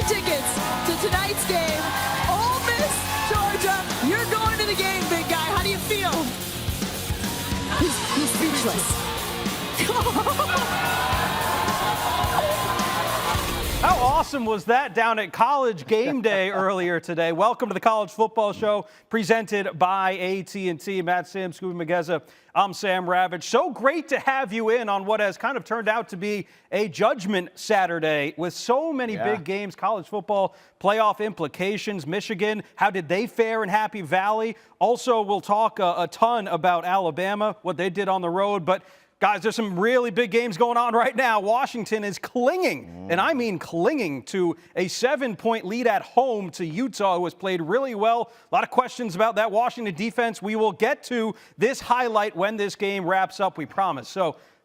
tickets to tonight's game. Ole Miss-Georgia, you're going to the game, big guy. How do you feel? He's speechless. How awesome was that down at College Game Day earlier today? Welcome to the College Football Show presented by AT&T. Matt Sims, Skubie Mageza. I'm Sam Ravech. So great to have you in on what has kind of turned out to be a judgment Saturday with so many big games, college football playoff implications. Michigan, how did they fare in Happy Valley? Also, we'll talk a ton about Alabama, what they did on the road. But guys, there's some really big games going on right now. Washington is clinging, and I mean clinging, to a 7-point lead at home to Utah, who has played really well. A lot of questions about that Washington defense. We will get to this highlight when this game wraps up, we promise.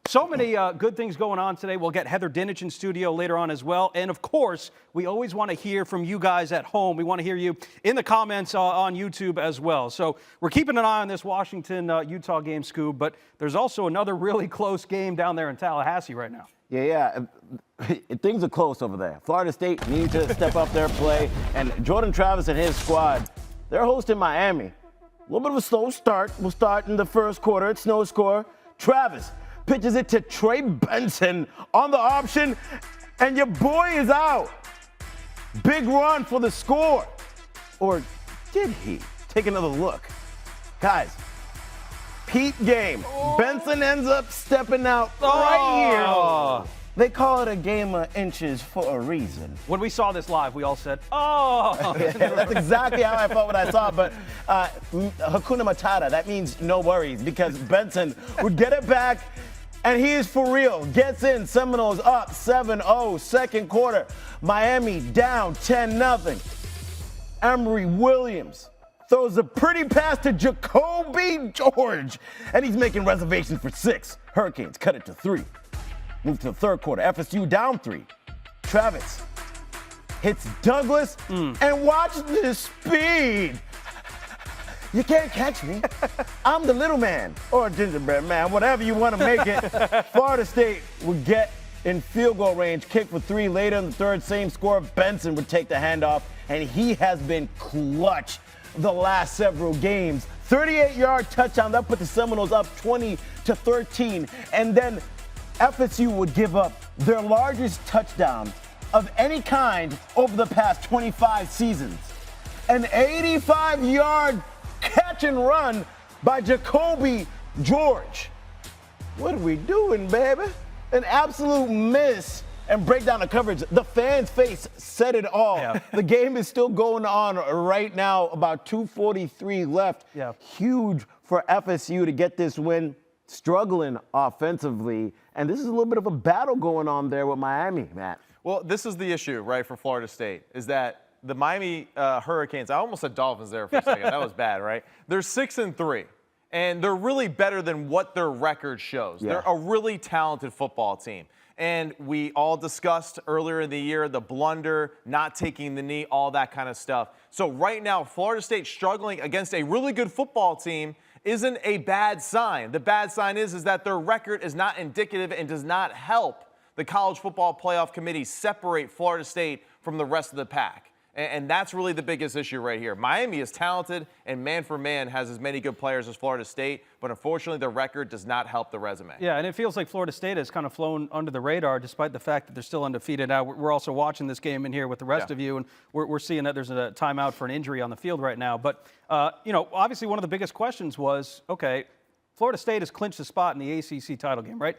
So many good things going on today. We'll get Heather Dinich in studio later on as well. And, of course, we always want to hear from you guys at home. We want to hear you in the comments on YouTube as well. So we're keeping an eye on this Washington-Utah game, Scoob, but there's also another really close game down there in Tallahassee right now. Yeah. Things are close over there. Florida State needs to step up their play. And Jordan Travis and his squad, they're hosting Miami. A little bit of a slow start. We'll start in the first quarter. It's no score. Travis pitches it to Trey Benson on the option, and your boy is out. Big run for the score. Or did he? Take another look. Guys, Pete game. Benson ends up stepping out right here. They call it a game of inches for a reason. When we saw this live, we all said, oh. That's exactly how I felt when I saw it. But Hakuna Matata, that means no worries, because Benson would get it back, and he is for real. Gets in. Seminoles up 7-0, second quarter. Miami down 10-0. Emory Williams throws a pretty pass to Jacoby George, and he's making reservations for 6. Hurricanes cut it to 3. Move to the third quarter. FSU down 3. Travis hits Douglas, and watch this speed. You can't catch me. I'm the little man, or gingerbread man, whatever you want to make it. Florida State would get in field goal range, kick for 3 later in the third, same score. Benson would take the handoff, and he has been clutch the last several games. 38-yard touchdown, that put the Seminoles up 20-13, and then FSU would give up their largest touchdown of any kind over the past 25 seasons. An 85-yard catch and run by Jacoby George. What are we doing, baby? An absolute miss and break down the coverage. The fans' face said it all. Yeah. The game is still going on right now, about 2:43 left. Yeah. Huge for FSU to get this win. Struggling offensively, and this is a little bit of a battle going on there with Miami, Matt. Well, this is the issue, right, for Florida State, is that the Miami Hurricanes, I almost said Dolphins there for a second. That was bad, right? They're 6-3, and they're really better than what their record shows. Yeah. They're a really talented football team. And we all discussed earlier in the year the blunder, not taking the knee, all that kind of stuff. So right now, Florida State struggling against a really good football team isn't a bad sign. The bad sign is that their record is not indicative and does not help the College Football Playoff Committee separate Florida State from the rest of the pack. And that's really the biggest issue right here. Miami is talented, and man for man has as many good players as Florida State, but unfortunately the record does not help the resume. Yeah, and it feels like Florida State has kind of flown under the radar despite the fact that they're still undefeated. Now, we're also watching this game in here with the rest of you, and we're seeing that there's a timeout for an injury on the field right now. But, obviously one of the biggest questions was, okay, Florida State has clinched a spot in the ACC title game, right?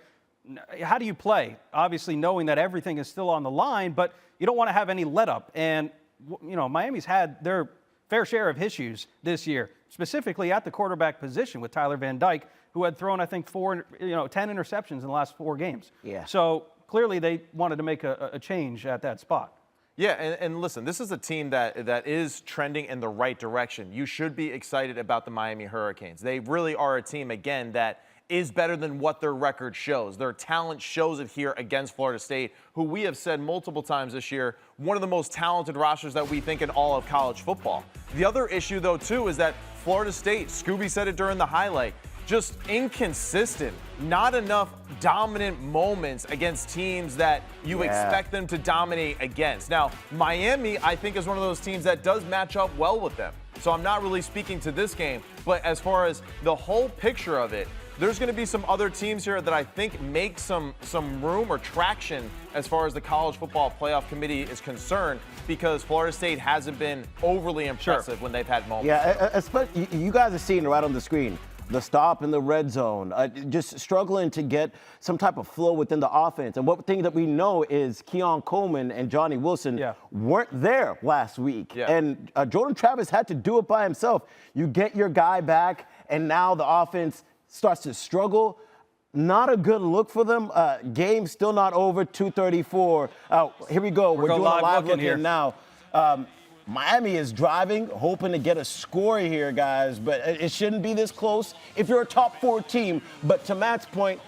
How do you play? Obviously knowing that everything is still on the line, but you don't want to have any let-up. And Miami's had their fair share of issues this year, specifically at the quarterback position with Tyler Van Dyke, who had thrown, I think, 10 interceptions in the last 4 games. Yeah. So clearly they wanted to make a change at that spot. Yeah, and listen, this is a team that is trending in the right direction. You should be excited about the Miami Hurricanes. They really are a team, again, that is better than what their record shows. Their talent shows it here against Florida State, who we have said multiple times this year, one of the most talented rosters that we think in all of college football. The other issue, though, too, is that Florida State, Scooby said it during the highlight, just inconsistent. Not enough dominant moments against teams that you expect them to dominate against. Now, Miami, I think, is one of those teams that does match up well with them. So I'm not really speaking to this game, but as far as the whole picture of it, there's going to be some other teams here that I think make some room or traction as far as the college football playoff committee is concerned, because Florida State hasn't been overly impressive when they've had moments. Yeah, especially, you guys are seeing it right on the screen. The stop in the red zone, just struggling to get some type of flow within the offense. And one thing that we know is Keon Coleman and Johnny Wilson weren't there last week. Yeah. And Jordan Travis had to do it by himself. You get your guy back, and now the offense starts to struggle. Not a good look for them. Game still not over, 2:34. Here we go. We're doing a live look here now. Miami is driving, hoping to get a score here, guys, but it shouldn't be this close if you're a top 4 team. But to Matt's point,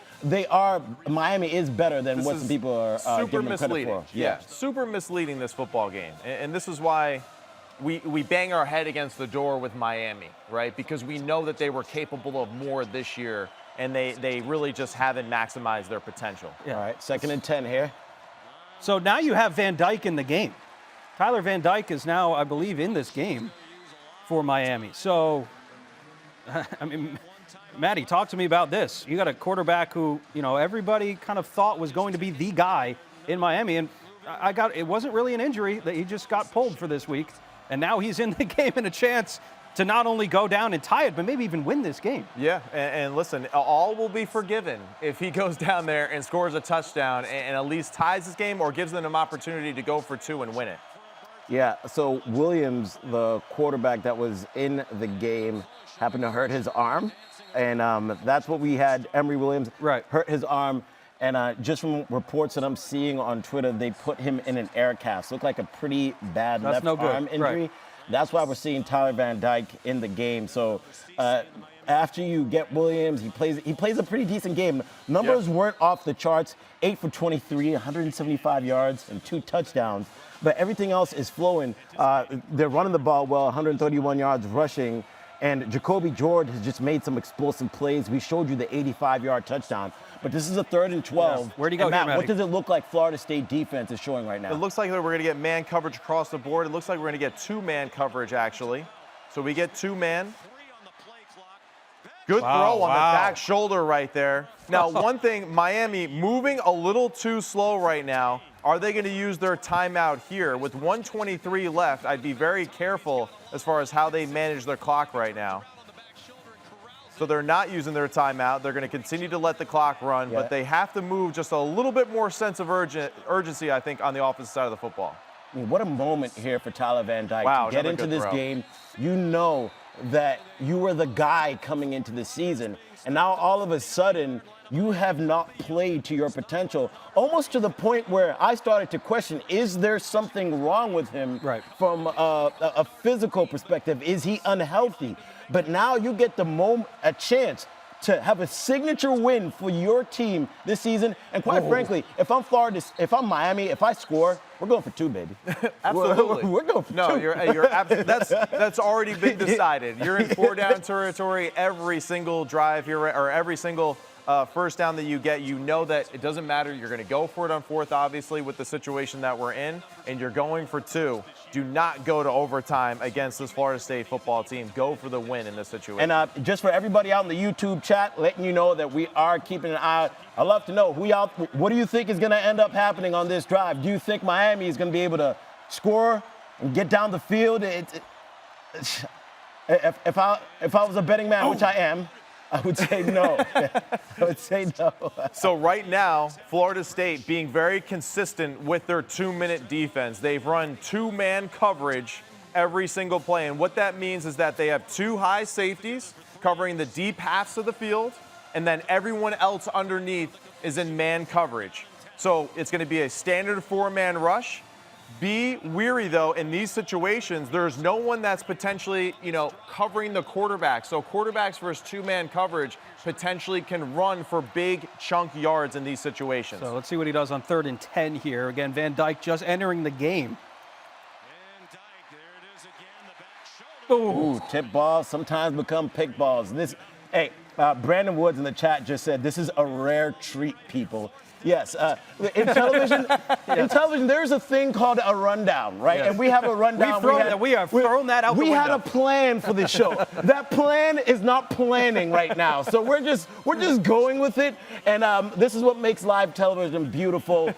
Miami is better than what some people are giving them credit for. Yeah, super misleading, this football game. And this is why we bang our head against the door with Miami, right? Because we know that they were capable of more this year, and they really just haven't maximized their potential. Yeah. All right, 2nd and 10 here. So now you have Van Dyke in the game. Tyler Van Dyke is now, I believe, in this game for Miami. So, I mean, Maddie, talk to me about this. You got a quarterback who, everybody kind of thought was going to be the guy in Miami, and it wasn't really an injury that he just got pulled for this week, and now he's in the game and a chance to not only go down and tie it, but maybe even win this game. Yeah, and listen, all will be forgiven if he goes down there and scores a touchdown and at least ties this game or gives them an opportunity to go for 2 and win it. Yeah, so Williams, the quarterback that was in the game, happened to hurt his arm. And that's what we had. Emory Williams hurt his arm. And just from reports that I'm seeing on Twitter, they put him in an air cast. Looked like a pretty bad left arm injury. Right. That's why we're seeing Tyler Van Dyke in the game. So after you get Williams, he plays a pretty decent game. Numbers weren't off the charts. 8 for 23, 175 yards, and 2 touchdowns. But everything else is flowing. They're running the ball well, 131 yards rushing. And Jacoby George has just made some explosive plays. We showed you the 85-yard touchdown. But this is a 3rd and 12. Yeah. Where'd he go, Matt, here, what does it look like Florida State defense is showing right now? It looks like we're going to get man coverage across the board. It looks like we're going to get 2-man coverage, actually. So we get 2-man. Good throw on the back shoulder right there. Now, one thing, Miami moving a little too slow right now. Are they going to use their timeout here? With 1:23 left, I'd be very careful as far as how they manage their clock right now. So they're not using their timeout. They're going to continue to let the clock run, but they have to move just a little bit more sense of urgency, I think, on the offensive side of the football. I mean, what a moment here for Tyler Van Dyke to get into this game. You know that you were the guy coming into the season, and now all of a sudden you have not played to your potential, almost to the point where I started to question, is there something wrong with him from a physical perspective? Is he unhealthy? But now you get a chance to have a signature win for your team this season. And quite frankly, if I'm Miami, if I score, we're going for 2, baby. Absolutely. We're going for 2. No, you're that's already been decided. You're in 4-down territory every single drive here, or every single first down that you get. You know that it doesn't matter. You're going to go for it on 4th, obviously, with the situation that we're in, and you're going for 2. Do not go to overtime against this Florida State football team. Go for the win in this situation. And just for everybody out in the YouTube chat, letting you know that we are keeping an eye. I'd love to know what do you think is going to end up happening on this drive? Do you think Miami is going to be able to score and get down the field? If I was a betting man, which I am, I would say no. I would say no. So right now, Florida State being very consistent with their 2-minute defense. They've run 2-man coverage every single play. And what that means is that they have 2 high safeties covering the deep halves of the field, and then everyone else underneath is in man coverage. So it's going to be a standard 4-man rush. Be weary, though, in these situations, there's no one that's potentially, covering the quarterback. So quarterbacks versus 2-man coverage potentially can run for big chunk yards in these situations. So let's see what he does on 3rd and 10 here. Again, Van Dyke just entering the game. Ooh, tip balls sometimes become pick balls. Hey, Brandon Woods in the chat just said, this is a rare treat, people. Yes, in television, there's a thing called a rundown, right? Yes. And we have a rundown. We have thrown that out the window. We had a plan for the show. That plan is not planning right now, so we're just going with it. And this is what makes live television beautiful.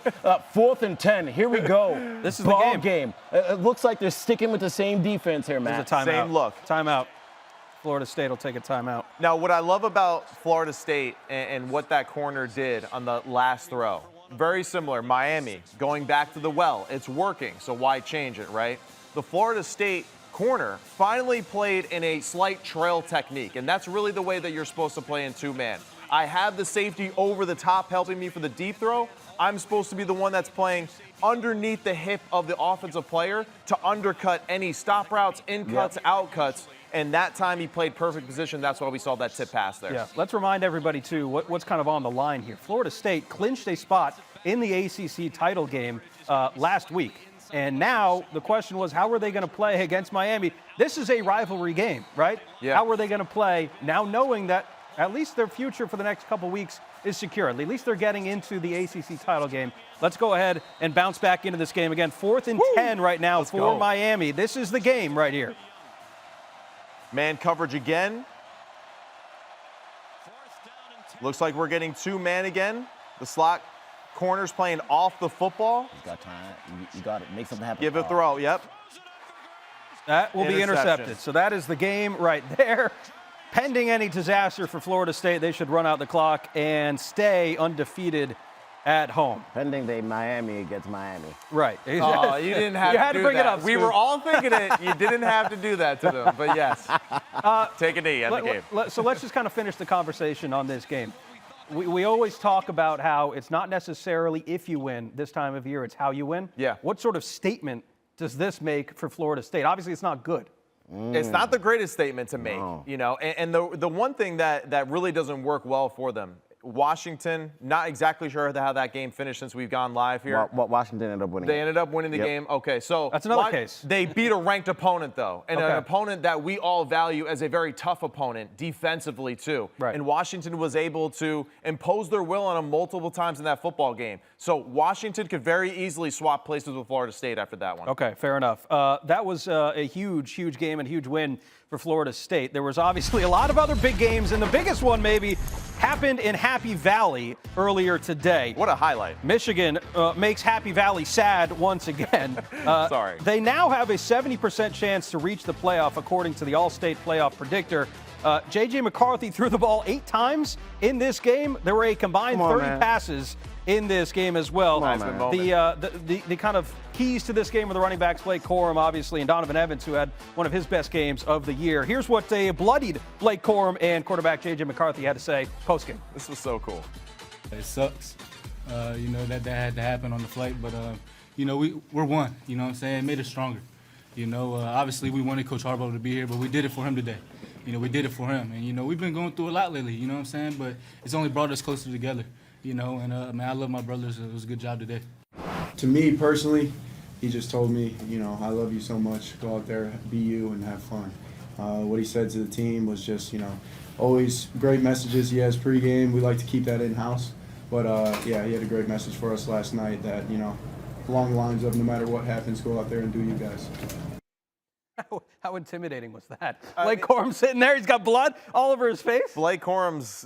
4th and 10. Here we go. This is Ball the game. It looks like they're sticking with the same defense here, Matt. There's a timeout. Same look. Timeout. Florida State will take a timeout. Now, what I love about Florida State and what that corner did on the last throw, very similar. Miami going back to the well. It's working, so why change it, right? The Florida State corner finally played in a slight trail technique, and that's really the way that you're supposed to play in two-man. I have the safety over the top helping me for the deep throw. I'm supposed to be the one that's playing underneath the hip of the offensive player to undercut any stop routes, in cuts, out cuts. And that time he played perfect position. That's why we saw that tip pass there. Yeah, let's remind everybody, too, what's kind of on the line here. Florida State clinched a spot in the ACC title game last week. And now the question was, how are they going to play against Miami? This is a rivalry game, right? Yeah. How are they going to play now knowing that at least their future for the next couple weeks is secure? At least they're getting into the ACC title game. Let's go ahead and bounce back into this game again. 4th and 10 right now for Miami. This is the game right here. Man coverage again. Looks like we're getting 2-man again. The slot corner's playing off the football. You got time. You got it. Make something happen. Give a throw. Yep. That will be intercepted. So that is the game right there. Pending any disaster for Florida State, they should run out the clock and stay undefeated at home. Pending Miami against Miami. Right. Oh, you didn't have you to had to do bring that. it up. We were all thinking it. You didn't have to do that to them. But yes, take a knee at the game. So let's just kind of finish the conversation on this game. We always talk about how it's not necessarily if you win this time of year, it's how you win. Yeah. What sort of statement does this make for Florida State? Obviously, it's not good. It's not the greatest statement to make, No. you know. And the one thing that really doesn't work well for them, Washington, not exactly sure how that game finished since we've gone live here. Washington ended up winning. They ended up winning the game. Okay, so that's another case. They beat a ranked opponent, though, and an opponent that we all value as a very tough opponent defensively, too. Right. And Washington was able to impose their will on them multiple times in that football game. So Washington could very easily swap places with Florida State after that one. Okay, fair enough. That was a huge game and huge win for Florida State. There was obviously a lot of other big games, and the biggest one maybe happened in Happy Valley earlier today. What a highlight. Michigan makes Happy Valley sad once again. Sorry. They now have a 70% chance to reach the playoff, according to the All-State playoff predictor. J.J. McCarthy threw the ball 8 times in this game. There were a combined 30 passes in this game as well. The kind of keys to this game were the running backs, Blake Corum, obviously, and Donovan Evans, who had one of his best games of the year. Here's what a bloodied Blake Corum and quarterback J.J. McCarthy had to say post-game. This was so cool. It sucks, that had to happen on the flight, but, we're one, you know what I'm saying? It made us stronger. Obviously we wanted Coach Harbaugh to be here, but we did it for him today. We did it for him. And, we've been going through a lot lately, you know what I'm saying? But it's only brought us closer together, and, I love my brothers. It was a good job today. To me personally, he just told me, I love you so much. Go out there, be you, and have fun. What he said to the team was just, always great messages he has pregame. We like to keep that in-house. But, he had a great message for us last night that, along the lines of no matter what happens, go out there and do you guys. How intimidating was that? Blake Corum sitting there, he's got blood all over his face. Blake Corum's,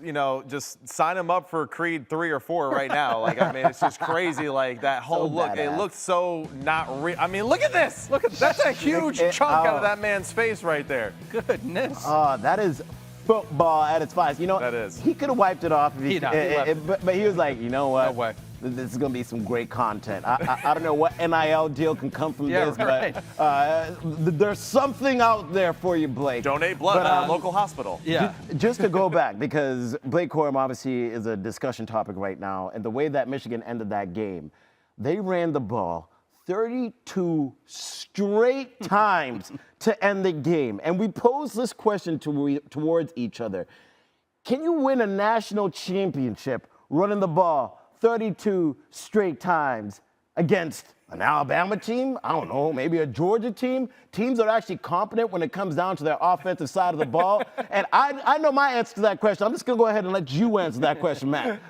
just sign him up for Creed 3 or 4 right now. It's just crazy. That whole look. It looks so not real. Look at this. Look at That's a huge chunk out of that man's face right there. Goodness. That is football at its finest. That is. He could have wiped it off, but he was like, you know what? No way. This is going to be some great content. I don't know what NIL deal can come from this, but there's something out there for you, Blake. Donate blood to a local hospital. Yeah. Just to go back, because Blake Corum obviously is a discussion topic right now, and the way that Michigan ended that game, they ran the ball 32 straight times to end the game. And we posed this question towards each other. Can you win a national championship running the ball 32 straight times against an Alabama team, I don't know, maybe a Georgia team, teams that are actually competent when it comes down to their offensive side of the ball? And I know my answer to that question. I'm just going to go ahead and let you answer that question, Matt.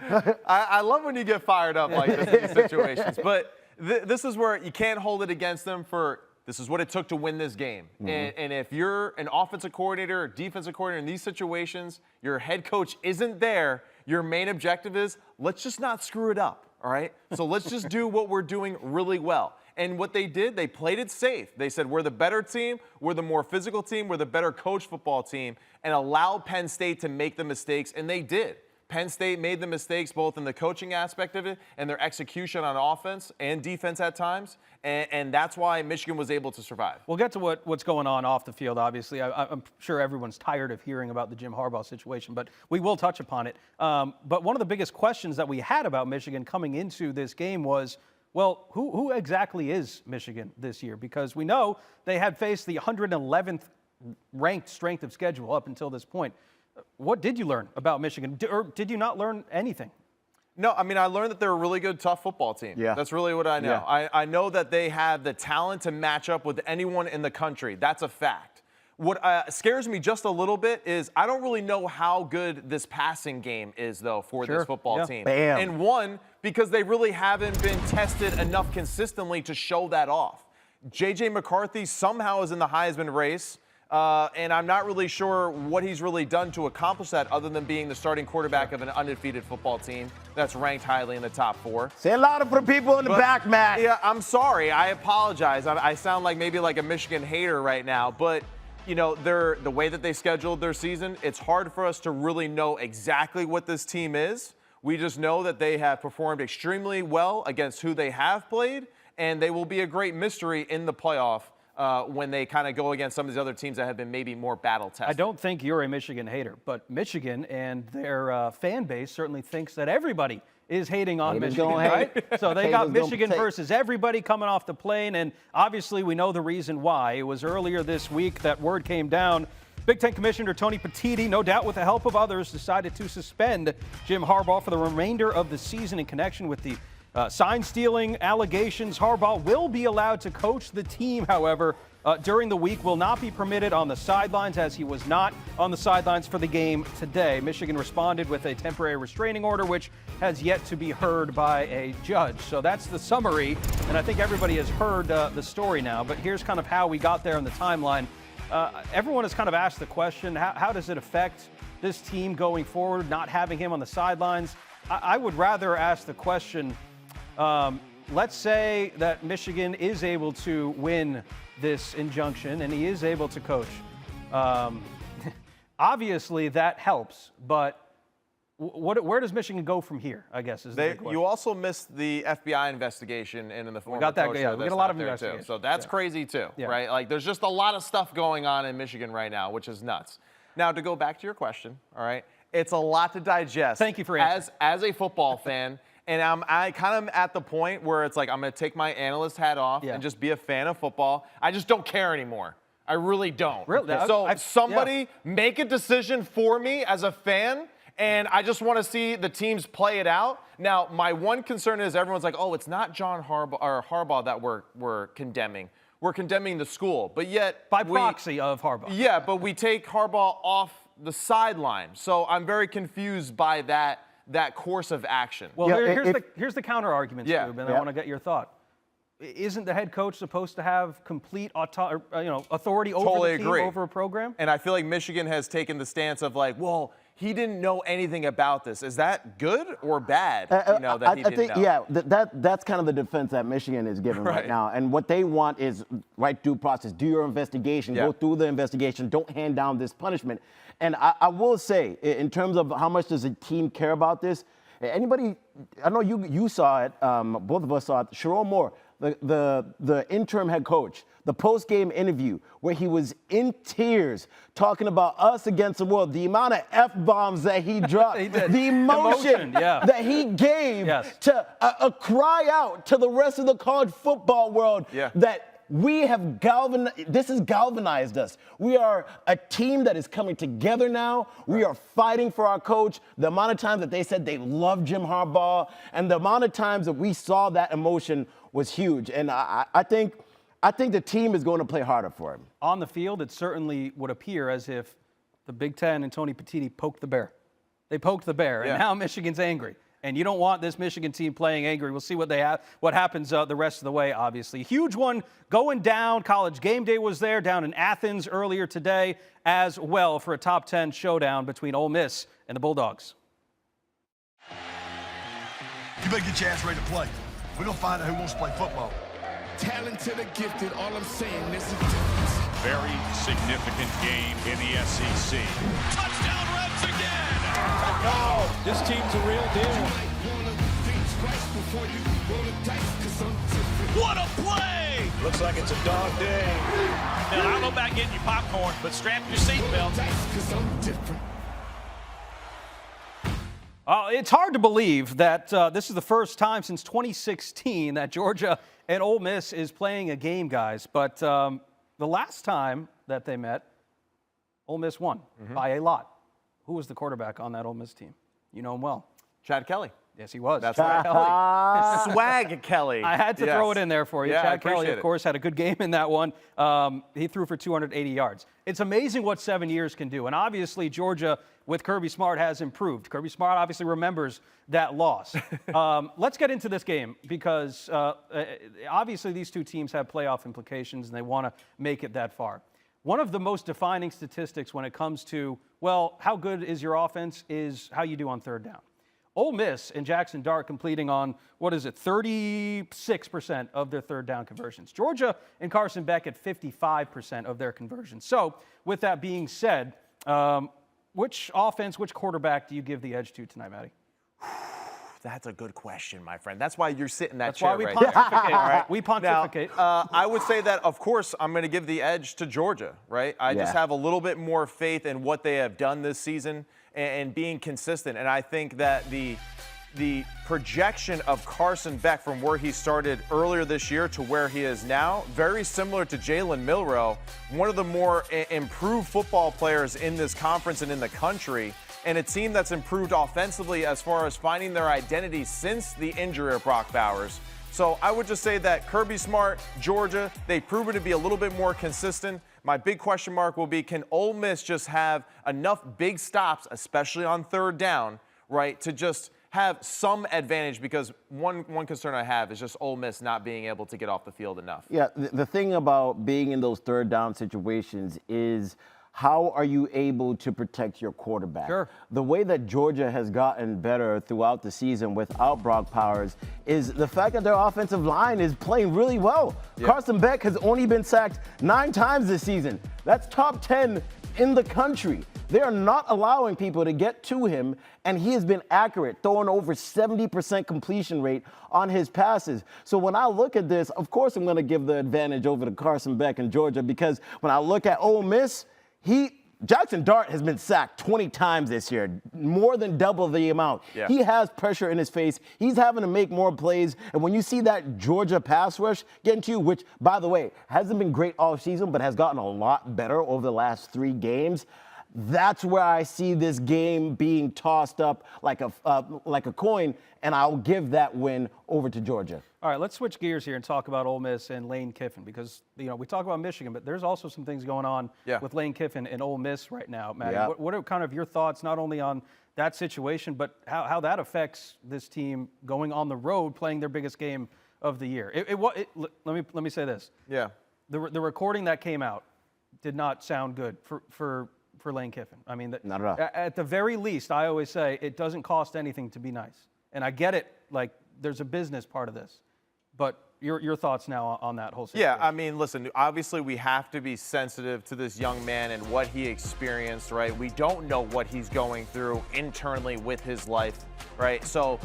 I love when you get fired up like this in these situations. But this is where you can't hold it against them for this is what it took to win this game. And if you're an offensive coordinator or defensive coordinator in these situations, your head coach isn't there, your main objective is let's just not screw it up. All right, so let's just do what we're doing really well. And what they did, they played it safe. They said, we're the better team, we're the more physical team, we're the better coach football team, and allowed Penn State to make the mistakes, and they did. Penn State made the mistakes both in the coaching aspect of it and their execution on offense and defense at times, and that's why Michigan was able to survive. We'll get to what's going on off the field, obviously. I'm sure everyone's tired of hearing about the Jim Harbaugh situation, but we will touch upon it. But one of the biggest questions that we had about Michigan coming into this game was, well, who exactly is Michigan this year? Because we know they had faced the 111th ranked strength of schedule up until this point. What did you learn about Michigan, or did you not learn anything? No, I mean, I learned that they're a really good, tough football team. Yeah. That's really what I know. Yeah. I know that they have the talent to match up with anyone in the country. That's a fact. What scares me just a little bit is I don't really know how good this passing game is, though, for this football team. Bam. And one, because they really haven't been tested enough consistently to show that off. J.J. McCarthy somehow is in the Heisman race. And I'm not really sure what he's really done to accomplish that other than being the starting quarterback of an undefeated football team that's ranked highly in the top 4. Say a lot for the people in the back, Matt. Yeah, I'm sorry. I apologize. I sound like maybe like a Michigan hater right now. But, you know, the way that they scheduled their season, it's hard for us to really know exactly what this team is. We just know that they have performed extremely well against who they have played, and they will be a great mystery in the playoff. When they kind of go against some of these other teams that have been maybe more battle tested. I don't think you're a Michigan hater, but Michigan and their fan base certainly thinks that everybody is hating on Michigan, right? So they got Michigan versus everybody coming off the plane, and obviously we know the reason why. It was earlier this week that word came down. Big Ten Commissioner Tony Petitti, no doubt with the help of others, decided to suspend Jim Harbaugh for the remainder of the season in connection with the sign-stealing allegations. Harbaugh will be allowed to coach the team, however, during the week, will not be permitted on the sidelines, as he was not on the sidelines for the game today. Michigan responded with a temporary restraining order, which has yet to be heard by a judge. So that's the summary, and I think everybody has heard the story now, but here's kind of how we got there in the timeline. Everyone has kind of asked the question, how does it affect this team going forward, not having him on the sidelines? I would rather ask the question, let's say that Michigan is able to win this injunction and he is able to coach. Obviously, that helps, but where does Michigan go from here, I guess, is the big question. You also missed the FBI investigation in the form of coach. We got a lot of investigations. So that's crazy, too, right? Like, there's just a lot of stuff going on in Michigan right now, which is nuts. Now, to go back to your question, all right, it's a lot to digest. Thank you for answering. As a football fan. And I kind of am at the point where it's like I'm going to take my analyst hat off and just be a fan of football. I just don't care anymore. I really don't. Really? So somebody make a decision for me as a fan, and I just want to see the teams play it out. Now, my one concern is everyone's like, oh, it's not John Harbaugh that we're condemning. We're condemning the school. But yet by proxy of Harbaugh. Yeah, but we take Harbaugh off the sideline. So I'm very confused by that course of action. Well, here's the counter argument, Skubie, and I want to get your thought. Isn't the head coach supposed to have complete authority over the team, over a program? And I feel like Michigan has taken the stance of like, well, he didn't know anything about this. Is that good or bad? That he didn't know? Yeah, that's kind of the defense that Michigan is giving right now. And what they want is right due process. Do your investigation. Go through the investigation. Don't hand down this punishment. And I will say, in terms of how much does a team care about this, anybody, I know you saw it, both of us saw it, Sherrone Moore, the interim head coach, the post-game interview where he was in tears talking about us against the world, the amount of F-bombs that he dropped, the emotion that he gave to a cry out to the rest of the college football world that This has galvanized us. We are a team that is coming together now. We are fighting for our coach. The amount of times that they said they love Jim Harbaugh and the amount of times that we saw that emotion was huge. And I think the team is going to play harder for him. On the field, it certainly would appear as if the Big Ten and Tony Petitti poked the bear. They poked the bear, and now Michigan's angry. And you don't want this Michigan team playing angry. We'll see what happens the rest of the way, obviously. Huge one going down. College Game Day was there down in Athens earlier today as well for a top 10 showdown between Ole Miss and the Bulldogs. You better get your ass ready to play. We're going to find out who wants to play football. Talented or gifted, all I'm saying is a difference. Very significant game in the SEC. Touchdown Reds again! No, this team's a real deal. What a play! Looks like it's a dog day. Now, I don't know about getting you popcorn, but strap your seatbelt. It's hard to believe that this is the first time since 2016 that Georgia and Ole Miss is playing a game, guys. But the last time that they met, Ole Miss won by a lot. Who was the quarterback on that Ole Miss team? You know him well. Chad Kelly. Yes, he was. That's right. Kelly. Swag Kelly. I had to throw it in there for you. Yeah, Chad Kelly, of course, had a good game in that one. He threw for 280 yards. It's amazing what 7 years can do. And obviously, Georgia with Kirby Smart has improved. Kirby Smart obviously remembers that loss. Let's get into this game because obviously these two teams have playoff implications and they want to make it that far. One of the most defining statistics when it comes to, well, how good is your offense is how you do on third down. Ole Miss and Jaxson Dart completing on, 36% of their third down conversions. Georgia and Carson Beck at 55% of their conversions. So with that being said, which offense, which quarterback do you give the edge to tonight, Matty? That's a good question, my friend. That's why you're sitting in that That's chair why we right pontificate. there. All right? We pontificate. Now, I would say that, of course, I'm going to give the edge to Georgia, right? I just have a little bit more faith in what they have done this season and being consistent. And I think that the projection of Carson Beck from where he started earlier this year to where he is now, very similar to Jalen Milroe, one of the more improved football players in this conference and in the country, and a team that's improved offensively as far as finding their identity since the injury of Brock Bowers. So I would just say that Kirby Smart, Georgia, they've proven to be a little bit more consistent. My big question mark will be, can Ole Miss just have enough big stops, especially on third down, right, to just have some advantage? Because one concern I have is just Ole Miss not being able to get off the field enough. Yeah, the thing about being in those third down situations is how are you able to protect your quarterback? Sure. The way that Georgia has gotten better throughout the season without Brock Bowers is the fact that their offensive line is playing really well. Yeah. Carson Beck has only been sacked 9 times this season. That's top 10 in the country. They are not allowing people to get to him, and he has been accurate, throwing over 70% completion rate on his passes. So when I look at this, of course I'm going to give the advantage over to Carson Beck in Georgia, because when I look at Ole Miss, Jaxson Dart has been sacked 20 times this year, more than double the amount. Yeah. He has pressure in his face. He's having to make more plays. And when you see that Georgia pass rush getting to you, which, by the way, hasn't been great all season, but has gotten a lot better over the last 3 games, that's where I see this game being tossed up like a coin, and I'll give that win over to Georgia. All right, let's switch gears here and talk about Ole Miss and Lane Kiffin, because we talk about Michigan, but there's also some things going on with Lane Kiffin and Ole Miss right now, Matty. Yeah. What are kind of your thoughts, not only on that situation, but how that affects this team going on the road playing their biggest game of the year? Let me say this. Yeah. The recording that came out did not sound good for Lane Kiffin. I mean, not at all. At the very least, I always say it doesn't cost anything to be nice. And I get it, like there's a business part of this. But your thoughts now on that whole situation? Yeah, I mean, listen, obviously we have to be sensitive to this young man and what he experienced, right? We don't know what he's going through internally with his life, right? So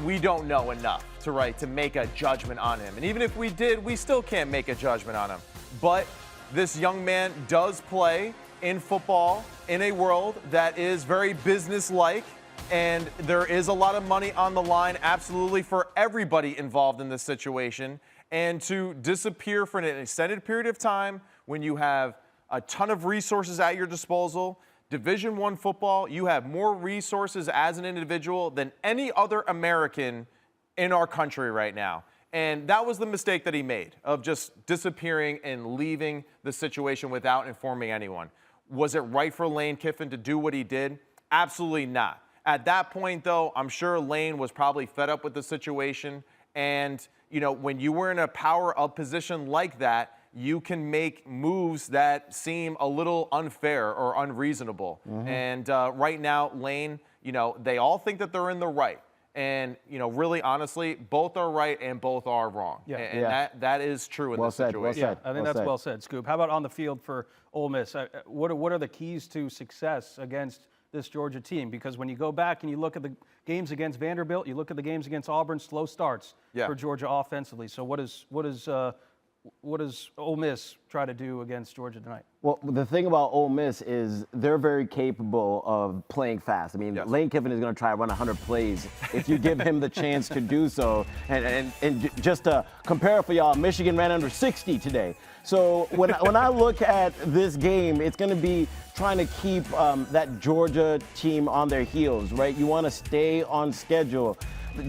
we don't know enough to make a judgment on him. And even if we did, we still can't make a judgment on him. But this young man does play in football in a world that is very business-like. And there is a lot of money on the line, absolutely, for everybody involved in this situation. And to disappear for an extended period of time when you have a ton of resources at your disposal, Division I football, you have more resources as an individual than any other American in our country right now. And that was the mistake that he made, of just disappearing and leaving the situation without informing anyone. Was it right for Lane Kiffin to do what he did? Absolutely not. At that point, though, I'm sure Lane was probably fed up with the situation. And, you know, when you were in a power-up position like that, you can make moves that seem a little unfair or unreasonable. And right now, Lane, you know, they all think that they're in the right. And, you know, really, honestly, both are right and both are wrong. Yeah. And that is true in this situation. Well said. Yeah, I think that's well said, Scoop. How about on the field for Ole Miss? What are the keys to success against this Georgia team? Because when you go back and you look at the games against Vanderbilt, you look at the games against Auburn, slow starts for Georgia offensively. So what does Ole Miss try to do against Georgia tonight? Well, the thing about Ole Miss is they're very capable of playing fast. I mean, Lane Kiffin is going to try to run 100 plays if you give him the chance to do so. And just to compare for y'all, Michigan ran under 60 today. So when I look at this game, it's going to be trying to keep that Georgia team on their heels, right? You want to stay on schedule.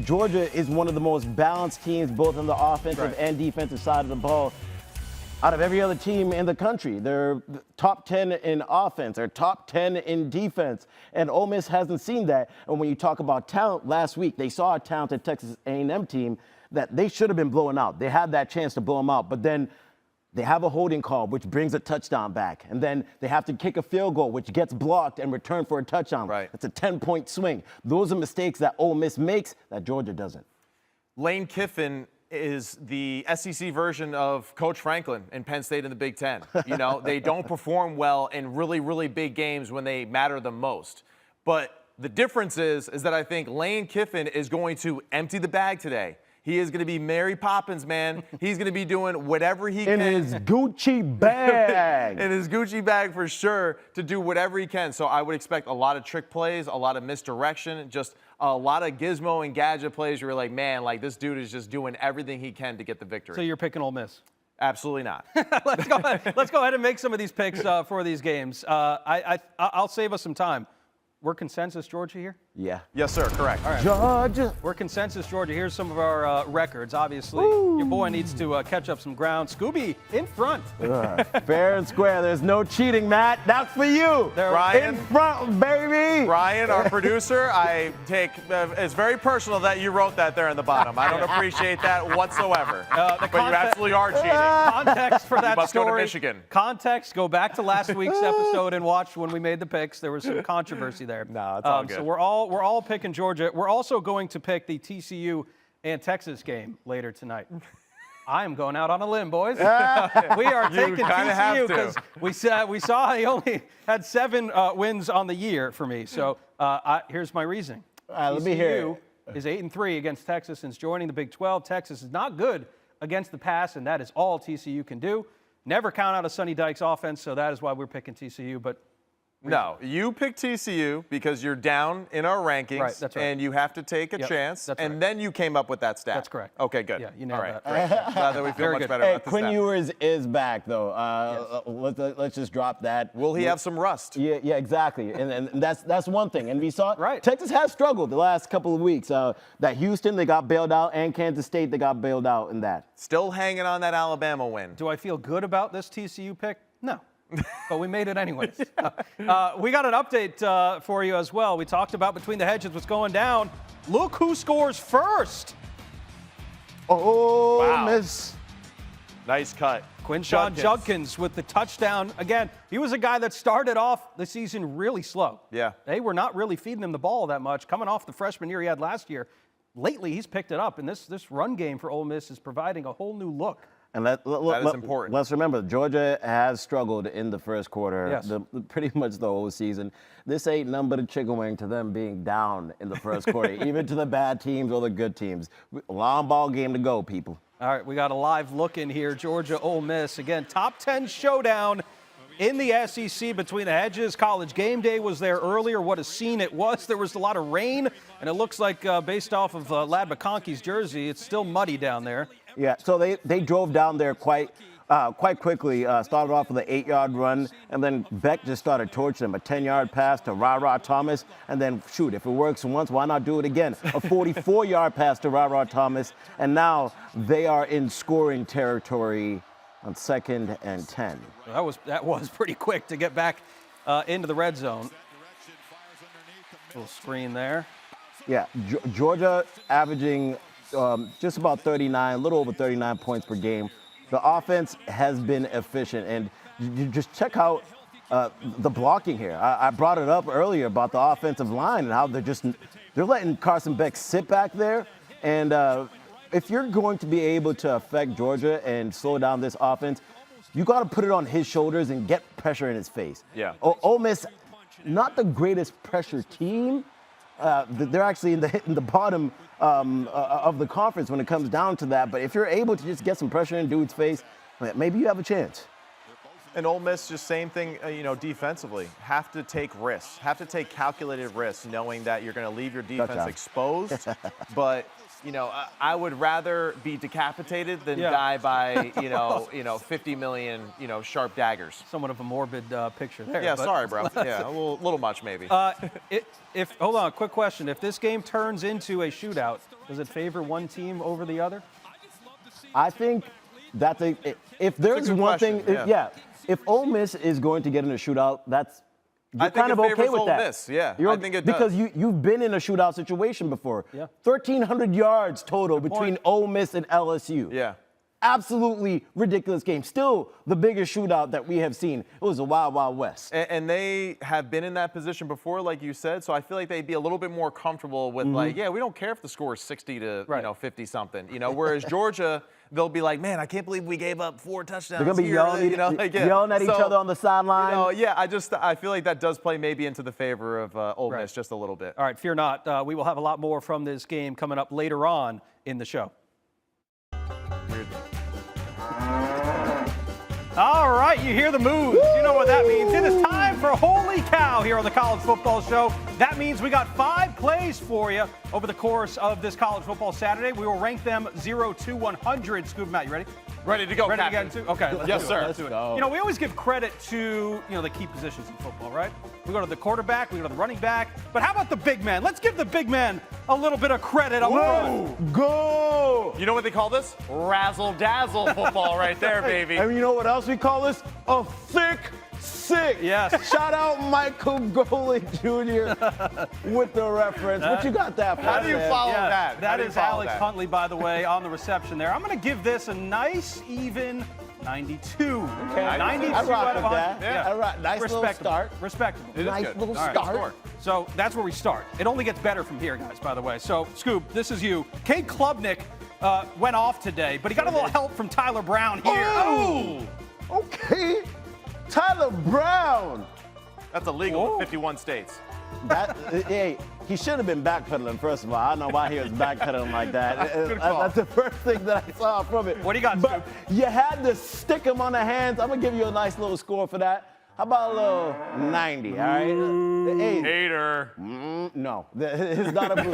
Georgia is one of the most balanced teams, both on the offensive and defensive side of the ball, out of every other team in the country. They're top 10 in offense, or top 10 in defense, and Ole Miss hasn't seen that. And when you talk about talent, last week they saw a talented Texas A&M team that they should have been blowing out. They had that chance to blow them out, but then they have a holding call, which brings a touchdown back. And then they have to kick a field goal, which gets blocked and returned for a touchdown. Right. It's a 10-point swing. Those are mistakes that Ole Miss makes that Georgia doesn't. Lane Kiffin is the SEC version of Coach Franklin in Penn State in the Big Ten. You know, they don't perform well in really, really big games when they matter the most. But the difference is that I think Lane Kiffin is going to empty the bag today. He is going to be Mary Poppins, man. He's going to be doing whatever he can. In his Gucci bag. In his Gucci bag for sure, to do whatever he can. So I would expect a lot of trick plays, a lot of misdirection, just a lot of gizmo and gadget plays where you're like, man, like this dude is just doing everything he can to get the victory. So you're picking Ole Miss? Absolutely not. Let's go ahead and make some of these picks for these games. I'll save us some time. We're consensus Georgia here? Yeah. Yes, sir. Correct. All right. Georgia. We're consensus Georgia. Here's some of our records. Obviously, your boy needs to catch up some ground. Scooby in front. Fair and square. There's no cheating, Matt. That's for you. Brian, in front, baby. Brian, our producer, I take it's very personal that you wrote that there in the bottom. I don't appreciate that whatsoever. But you absolutely are cheating. Context for that must story. go to Michigan. Context. Go back to last week's episode and watch when we made the picks. There was some controversy there. No, it's all good. So we're all picking Georgia. We're also going to pick the TCU and Texas game later tonight. I am going out on a limb, boys. We are taking TCU because we saw he only had 7 wins on the year for me. So here's my reasoning. Let me hear it. Is 8-3 against Texas since joining the Big 12. Texas is not good against the pass, and that is all TCU can do. Never count out a Sonny Dykes offense, so that is why we're picking TCU. But no, you picked TCU because you're down in our rankings, right, that's right. And you have to take a chance, and then you came up with that stat. That's correct. Okay, good. Yeah, you nailed that. Great. Glad that we feel much better about this Quinn stat. Ewers is back, though. Let's just drop that. Will he have some rust? Yeah, exactly. And that's one thing. And we saw Right. Texas has struggled the last couple of weeks. That Houston, they got bailed out, and Kansas State, they got bailed out in that. Still hanging on that Alabama win. Do I feel good about this TCU pick? No. But we made it anyways. We got an update for you as well. We talked about Between the Hedges, what's going down. Look who scores first. Oh, wow. Miss. Nice cut. Quinshon Judkins with the touchdown. Again, he was a guy that started off the season really slow. Yeah. They were not really feeding him the ball that much. Coming off the freshman year he had last year, lately he's picked it up. And this run game for Ole Miss is providing a whole new look. And that is important. Let's remember, Georgia has struggled in the first quarter, Yes. pretty much the whole season. This ain't nothing but a chicken wing to them being down in the first quarter, even to the bad teams or the good teams. Long ball game to go, people. All right, we got a live look in here. Georgia, Ole Miss. Again, top 10 showdown in the SEC between the Hedges. College game day was there earlier. What a scene it was. There was a lot of rain, and it looks like based off of Lad McConkey's jersey, it's still muddy down there. Yeah, so they drove down there quite quickly. Started off with an 8-yard run, and then Beck just started torching him. A 10-yard pass to Ra Thomas, and then shoot, if it works once, why not do it again? A 44-yard pass to Ra Thomas, and now they are in scoring territory on 2nd and 10. That was pretty quick to get back into the red zone. Little screen there. Yeah, Georgia averaging just about 39, a little over 39 points per game. The offense has been efficient, and you just check out the blocking here. I brought it up earlier about the offensive line and how they're letting Carson Beck sit back there. And if you're going to be able to affect Georgia and slow down this offense, you got to put it on his shoulders and get pressure in his face. Yeah. Ole Miss, not the greatest pressure team. They're actually in the bottom of the conference when it comes down to that. But if you're able to just get some pressure in dude's face, maybe you have a chance. And Ole Miss, just same thing, defensively. Have to take risks. Have to take calculated risks, knowing that you're going to leave your defense exposed. But, I would rather be decapitated than die by, 50 million, sharp daggers. Somewhat of a morbid picture there. Yeah, sorry, bro. Yeah, a little much maybe. Hold on, quick question. If this game turns into a shootout, does it favor one team over the other? I think that's if there's one thing, if Ole Miss is going to get in a shootout, you're kind of okay with that. Miss. Yeah, I think it does. Because you've been in a shootout situation before. Yeah. 1,300 yards total between Ole Miss and LSU. Yeah. Absolutely ridiculous game. Still the biggest shootout that we have seen. It was a wild, wild west. And they have been in that position before, like you said, so I feel like they'd be a little bit more comfortable with we don't care if the score is 60 to 50-something. Whereas Georgia, they'll be like, man, I can't believe we gave up 4 touchdowns. They're going to be yelling at each other on the sideline. I feel like that does play maybe into the favor of Ole Miss just a little bit. All right, fear not. We will have a lot more from this game coming up later on in the show. All right, you hear the moves. You know what that means. It is time for Holy Cow here on the College Football Show. That means we got 5 plays for you over the course of this College Football Saturday. We will rank them 0 to 100. Scuba, Matt, you ready? Ready to go, Ready Captain. to get into? Okay, yes, sir. Let's do it. We always give credit to, the key positions in football, right? We go to the quarterback, we go to the running back. But how about the big man? Let's give the big man a little bit of credit up front. Go! You know what they call this? Razzle-dazzle football right there, baby. And you know what else we call this? A thick six. Yes. Shout out Michael Goley Jr. with the reference. What you got that for? How do you follow that? That is Alex Huntley, by the way, on the reception there. I'm going to give this a nice, even 92. Okay. 92 I rock out of with 100. that. Yeah. I rock. Nice little start. Respectable. Nice little All right, start. So that's where we start. It only gets better from here, guys, by the way. So, Scoob, this is you. Cade Klubnik went off today, but he got a little help from Tyler Brown here. Oh! Okay. Tyler Brown. That's illegal in 51 states. Hey, he should have been backpedaling, first of all. I don't know why he was backpedaling like that. That's the first thing that I saw from it. What do you got, But you had to stick him on the hands. I'm going to give you a nice little score for that. How about a little 90, all right? Hey, Hater. no, it's not a boo.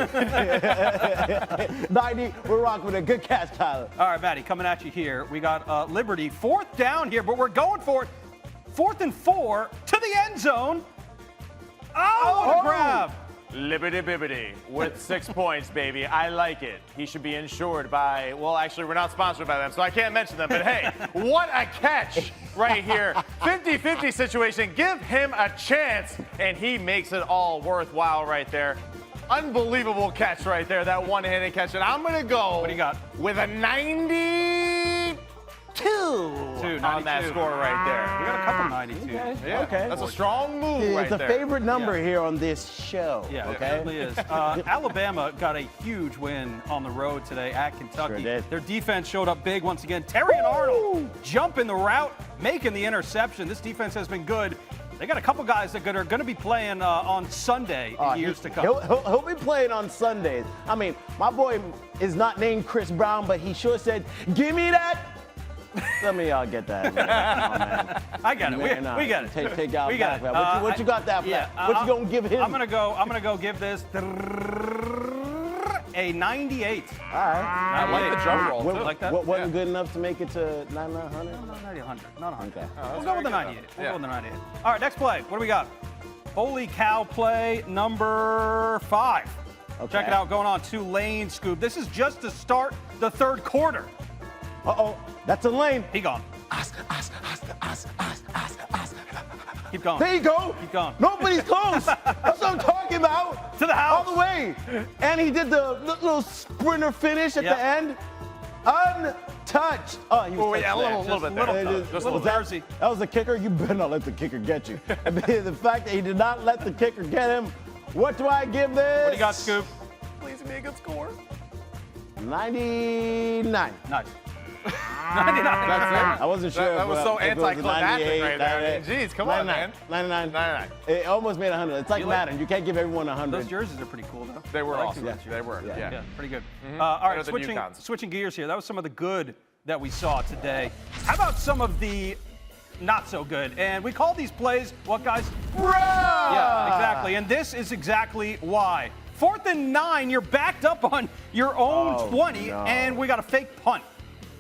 90, we're rocking with a good catch, Tyler. All right, Matty, coming at you here. We got Liberty, 4th down here, but we're going for it. 4th and 4 to the end zone. Oh, what a grab. Liberty Bibbity with 6 points, baby. I like it. He should be insured by, well, actually, we're not sponsored by them, so I can't mention them. But, hey, what a catch right here. 50-50 situation. Give him a chance, and he makes it all worthwhile right there. Unbelievable catch right there, that one-handed catch. And I'm going to go What do you got? with a 92 on that score right there. We got a couple 92s. Yeah, Okay. that's a strong move right It's a there. favorite number here on this show. Yeah, it okay? certainly is. Alabama got a huge win on the road today at Kentucky. Sure did. Their defense showed up big once again. Terry and Arnold jumping the route, making the interception. This defense has been good. They got a couple guys that are going to be playing on Sunday in years to come. He'll be playing on Sundays. I mean, my boy is not named Chris Brown, but he sure said, give me that. Some of y'all get that. Come on, man. I got it. We got it. Take out We got back. it. What you got that for? Yeah, What you gonna give him? I'm gonna go give this a 98. All right. I like the jump roll. too. Like that? What wasn't good enough to make it to 9,900? No, not 100. Not 100. Okay. We'll go with the 98. We'll go with the 98. All right, next play. What do we got? Holy cow play number 5. Okay. Check it out. Going on Tulane, Scoob. This is just to start the third quarter. Uh-oh. That's a lane. He gone. Keep going. There you go. Keep going. Nobody's close. That's what I'm talking about. To the house. All the way. And he did the little sprinter finish at Yep. the end. Untouched. Oh, he was touched yeah, a there. little bit there. Just a little jersey. That was the kicker. You better not let the kicker get you. I mean, the fact that he did not let the kicker get him. What do I give this? What do you got, Scoop? Please be a good score. 99. Nice. 99. I wasn't sure. That was if, so if it was anticlimactic 98, right there. 98. Jeez, come on, 99. man. 99. 99. It almost made 100. It's like Madden. You can't give everyone 100. Those jerseys are pretty cool, though. They were I like awesome. those. They were. Yeah. Yeah. Yeah, pretty good. All right, Better than UConn's. switching gears here. That was some of the good that we saw today. How about some of the not so good? And we call these plays what, guys? Yeah, exactly. And this is exactly why. 4th and 9, you're backed up on your own 20, and we got a fake punt.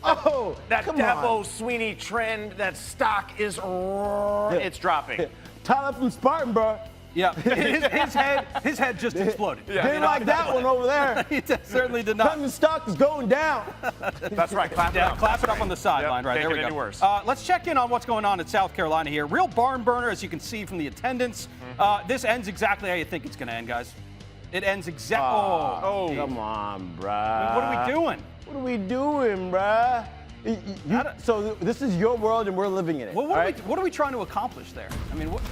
Oh, That come Dabo on. Sweeney trend, that stock is it's dropping. Tyler from Spartan, bro. Yeah, his head just exploded. Didn't like that one over there. He certainly did not. Cutting stock is going down. That's right. Clap it Yeah, up. clap it up on the sideline, right? Can't There we get go. any worse. Let's check in on what's going on in South Carolina here. Real barn burner, as you can see from the attendance. This ends exactly how you think it's going to end, guys. It ends exactly. Oh, come on, bruh. What are we doing? What are we doing, bruh? So this is your world and we're living in it. Well, all right? what are we trying to accomplish there? I mean, what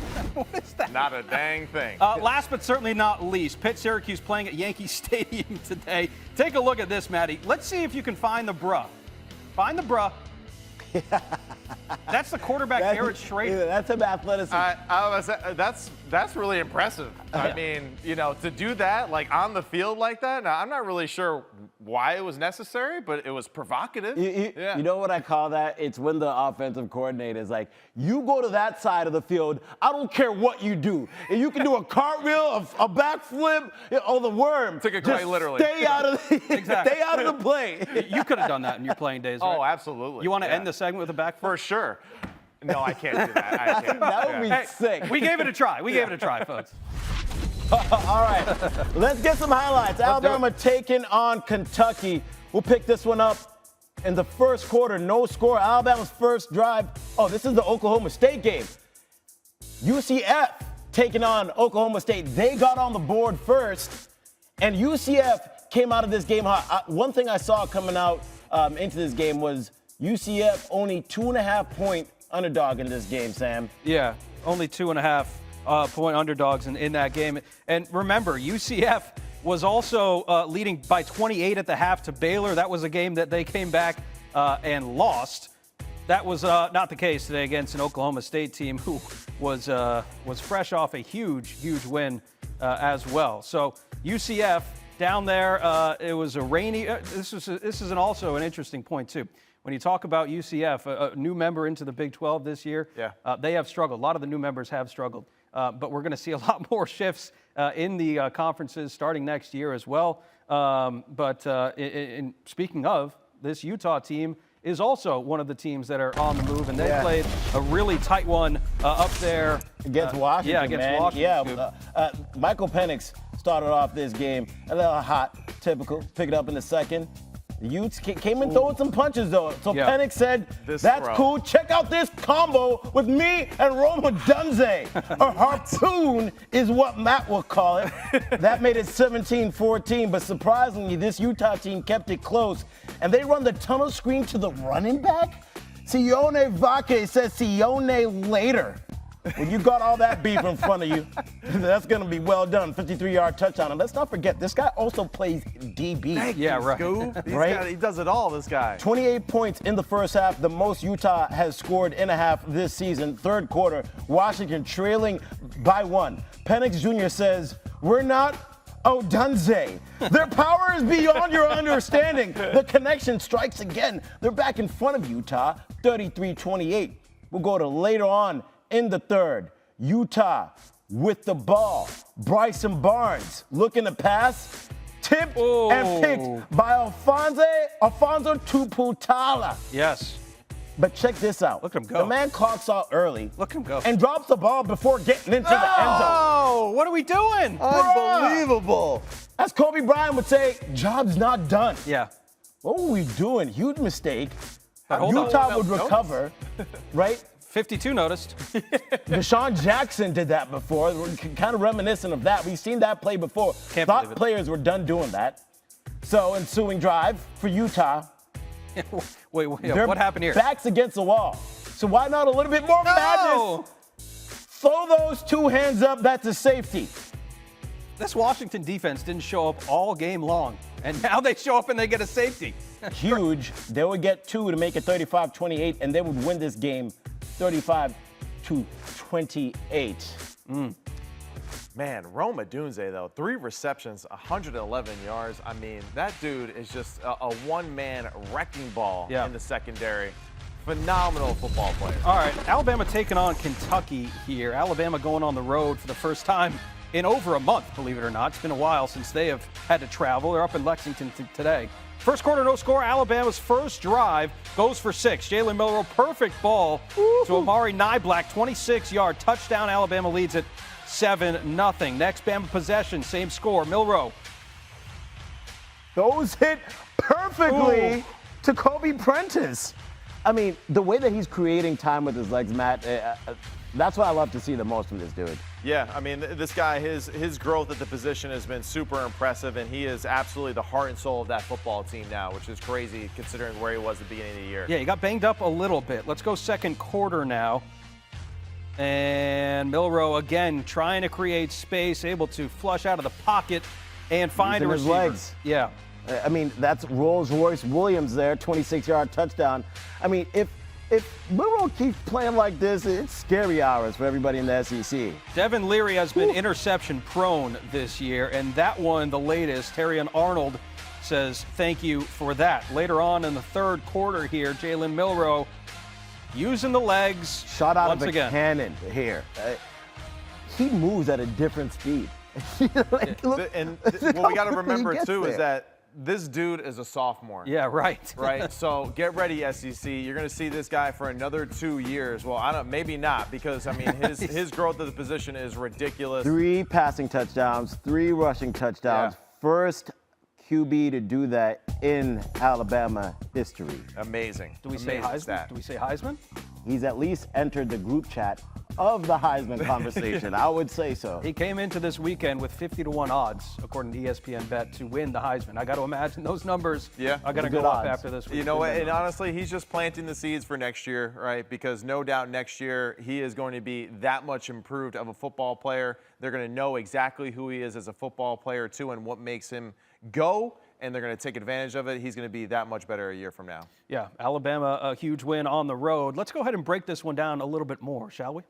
is that? Not a dang thing. Last but certainly not least, Pitt Syracuse playing at Yankee Stadium today. Take a look at this, Maddie. Let's see if you can find the bruh. Find the bruh. That's the quarterback, Garrett Schrader. That's an athleticism. That's really impressive. I mean, to do that like on the field like that. Now, I'm not really sure why it was necessary, but it was provocative. You know what I call that? It's when the offensive coordinator is like, you go to that side of the field, I don't care what you do. If you can do a cartwheel, a backflip, or the worm. Took it just quite literally. Stay out of the play. You could have done that in your playing days, right? Oh, absolutely. You want to end the segment with a backflip? For sure. No, I can't do that. I can't. That would be sick. We gave it a try. We gave it a try, folks. All right, let's get some highlights. Alabama taking on Kentucky. We'll pick this one up in the first quarter. No score. Alabama's first drive. Oh, this is the Oklahoma State game. UCF taking on Oklahoma State. They got on the board first, and UCF came out of this game hot. One thing I saw coming out into this game was UCF only 2.5-point underdog in this game, Sam. Yeah, only 2.5 point underdogs in that game. And remember, UCF was also leading by 28 at the half to Baylor. That was a game that they came back and lost. That was not the case today against an Oklahoma State team who was fresh off a huge win as well. So UCF down there, it was a rainy. This is also an interesting point too. When you talk about UCF, a new member into the Big 12 this year, they have struggled. A lot of the new members have struggled. But we're going to see a lot more shifts in the conferences starting next year as well. In speaking of, this Utah team is also one of the teams that are on the move, and they played a really tight one up there. Against Washington, Yeah, against Washington. Yeah, Michael Penix started off this game a little hot, typical. Pick it up in the second. The Utes came in throwing some punches, though. So Penix said, that's cool. Check out this combo with me and Roma Dunze. A harpoon is what Matt will call it. That made it 17-14. But surprisingly, this Utah team kept it close. And they run the tunnel screen to the running back? Sione Vake says Sione later. When you got all that beef in front of you, that's going to be well done. 53-yard touchdown. And let's not forget, this guy also plays DB. Right? He does it all, this guy. 28 points in the first half, the most Utah has scored in a half this season. Third quarter, Washington trailing by 1. Penix Jr. says, we're not Dunze. Their power is beyond your understanding. The connection strikes again. They're back in front of Utah, 33-28. We'll go to later on in the third. Utah with the ball. Bryson Barnes looking to pass. tipped and picked by Alfonso Tuputala. Yes. But check this out. Look at him go. The man clocks out early. Look at him go. And drops the ball before getting into the end zone. Oh, what are we doing? Unbelievable. As Kobe Bryant would say, job's not done. Yeah. What were we doing? Huge mistake. Hold on. Utah would recover, right? 52 noticed. Deshaun Jackson did that before. We're kind of reminiscent of that. We've seen that play before. Can't believe Thought it. players were done doing that. So ensuing drive for Utah. Wait, what happened here? Backs against the wall. So why not a little bit more madness? Throw those two hands up. That's a safety. This Washington defense didn't show up all game long, and now they show up and they get a safety. Huge. They would get two to make it 35-28, and they would win this game 35-28. Man, Rome Odunze, though, 3 receptions, 111 yards. I mean, that dude is just a one-man wrecking ball in the secondary. Phenomenal football player. All right, Alabama taking on Kentucky here. Alabama going on the road for the first time in over a month, believe it or not. It's been a while since they have had to travel. They're up in Lexington today. First quarter, no score. Alabama's first drive goes for 6. Jalen Milroe, perfect ball to Amari Niblack, 26-yard touchdown. Alabama leads it 7-0. Next Bama possession, same score. Milroe. Those hit perfectly to Kobe Prentice. I mean, the way that he's creating time with his legs, Matt, that's what I love to see the most from this dude. Yeah, I mean, this guy, his growth at the position has been super impressive, and he is absolutely the heart and soul of that football team now, which is crazy considering where he was at the beginning of the year. Yeah, he got banged up a little bit. Let's go second quarter now. And Milroe again trying to create space, able to flush out of the pocket and find a receiver. His legs. Yeah. I mean, that's Rolls-Royce Williams there, 26-yard touchdown. I mean, if Milroe keeps playing like this, it's scary hours for everybody in the SEC. Devin Leary has been interception prone this year, and that one, the latest, Terrion Arnold says thank you for that. Later on in the third quarter here, Jalen Milroe using the legs Shot out once of a again. cannon here. He moves at a different speed. What we got to remember, too, is that this dude is a sophomore. Yeah, right. Right? So get ready, SEC. You're going to see this guy for another 2 years. Well, maybe not, because, I mean, his growth of the position is ridiculous. 3 passing touchdowns, 3 rushing touchdowns. Yeah. First QB to do that in Alabama history. Amazing. Do we say Heisman? Do we say Heisman? He's at least entered the group chat of the Heisman conversation. I would say so. He came into this weekend with 50-1 odds, according to ESPN Bet, to win the Heisman. I got to imagine those numbers are going to go up after this week. You know what? And honestly, he's just planting the seeds for next year, right? Because no doubt next year he is going to be that much improved of a football player. They're going to know exactly who he is as a football player, too, and what makes him go. And they're going to take advantage of it. He's going to be that much better a year from now. Yeah, Alabama, a huge win on the road. Let's go ahead and break this one down a little bit more, shall we?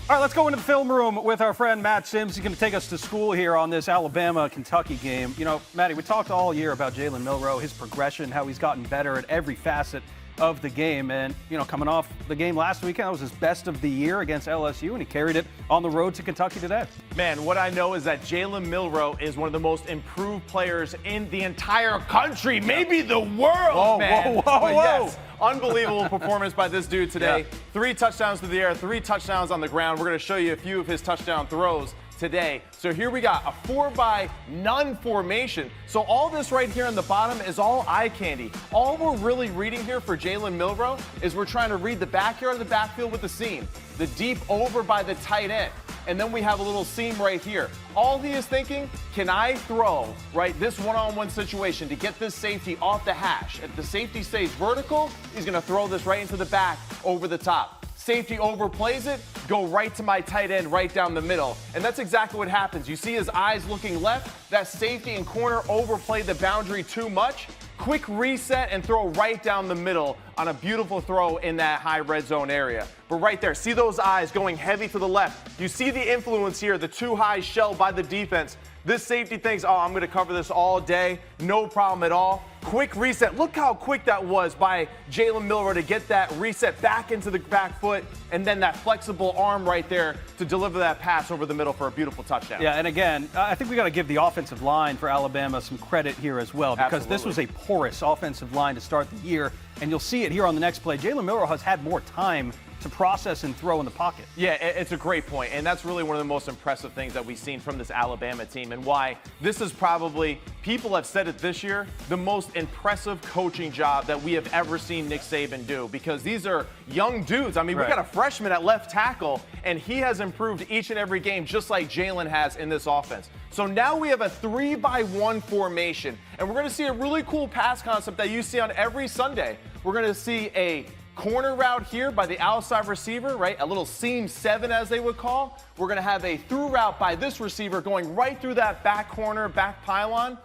All right, let's go into the film room with our friend Matt Sims. He's going to take us to school here on this Alabama-Kentucky game. You know, Matty, we talked all year about Jalen Milroe, his progression, how he's gotten better at every facet of the game. And, you know, coming off the game last weekend, that was his best of the year against LSU, and he carried it on the road to Kentucky today. Man, what I know is that Jalen Milroe is one of the most improved players in the entire country, maybe the world, man. Whoa. Yes, unbelievable performance by this dude today. Yeah. 3 touchdowns through the air, 3 touchdowns on the ground. We're going to show you a few of his touchdown throws today. So here we got a 4-by-none formation. So all this right here on the bottom is all eye candy. All we're really reading here for Jalen Milroe is we're trying to read the backyard of the backfield with the seam, the deep over by the tight end, and then we have a little seam right here. All he is thinking, can I throw, right, this one-on-one situation to get this safety off the hash? If the safety stays vertical, he's going to throw this right into the back over the top. Safety overplays it, go right to my tight end right down the middle. And that's exactly what happens. You see his eyes looking left. That safety and corner overplayed the boundary too much. quick reset and throw right down the middle on a beautiful throw in that high red zone area. But right there, see those eyes going heavy to the left. You see the influence here, the too high shell by the defense. This safety thinks, oh, I'm going to cover this all day. No problem at all. Quick reset. Look how quick that was by Jalen Milroe to get that reset back into the back foot, and then that flexible arm right there to deliver that pass over the middle for a beautiful touchdown. Yeah, and again, I think we got to give the offensive line for Alabama some credit here as well, because this was a porous offensive line to start the year, and you'll see it here on the next play. Jalen Milroe has had more time to process and throw in the pocket. Yeah, it's a great point, and that's really one of the most impressive things that we've seen from this Alabama team, and why this is probably, people have said it this year, the most impressive coaching job that we have ever seen Nick Saban do, because these are young dudes. I mean, we got a freshman at left tackle, and he has improved each and every game just like Jalen has in this offense. So now we have a 3-by-1 formation, and we're going to see a really cool pass concept that you see on every Sunday. We're going to see a corner route here by the outside receiver, right? A little seam 7, as they would call. We're going to have a through route by this receiver going right through that back corner, back pylon,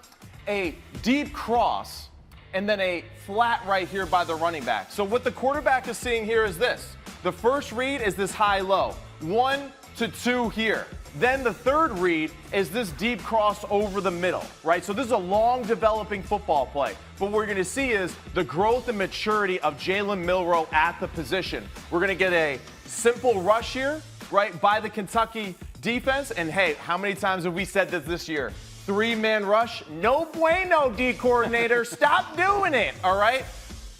a deep cross, and then a flat right here by the running back. So what the quarterback is seeing here is this. The first read is this high-low, 1 to 2 here. Then the third read is this deep cross over the middle, right? So this is a long developing football play. But what we're going to see is the growth and maturity of Jalen Milroe at the position. We're going to get a simple rush here, right, by the Kentucky defense. And hey, how many times have we said this year? 3-man rush, no bueno, D coordinator. Stop doing it, all right?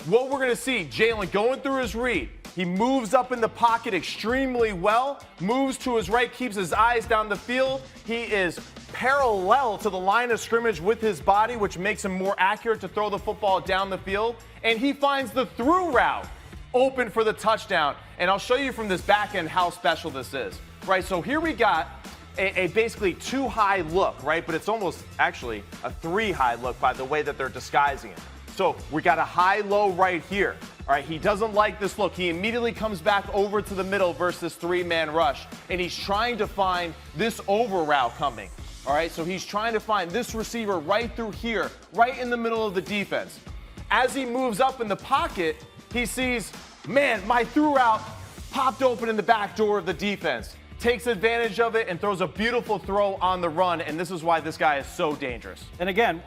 What we're going to see, Jalen going through his read. He moves up in the pocket extremely well, moves to his right, keeps his eyes down the field. He is parallel to the line of scrimmage with his body, which makes him more accurate to throw the football down the field. And he finds the through route open for the touchdown. And I'll show you from this back end how special this is. Right, so here we got a basically 2-high look, right? But it's almost actually a 3-high look by the way that they're disguising it. So we got a high-low right here. All right, he doesn't like this look. He immediately comes back over to the middle versus 3-man rush, and he's trying to find this over route coming. All right, so he's trying to find this receiver right through here, right in the middle of the defense. As he moves up in the pocket, he sees, man, my through route popped open in the back door of the defense. Takes advantage of it and throws a beautiful throw on the run, and this is why this guy is so dangerous. And again,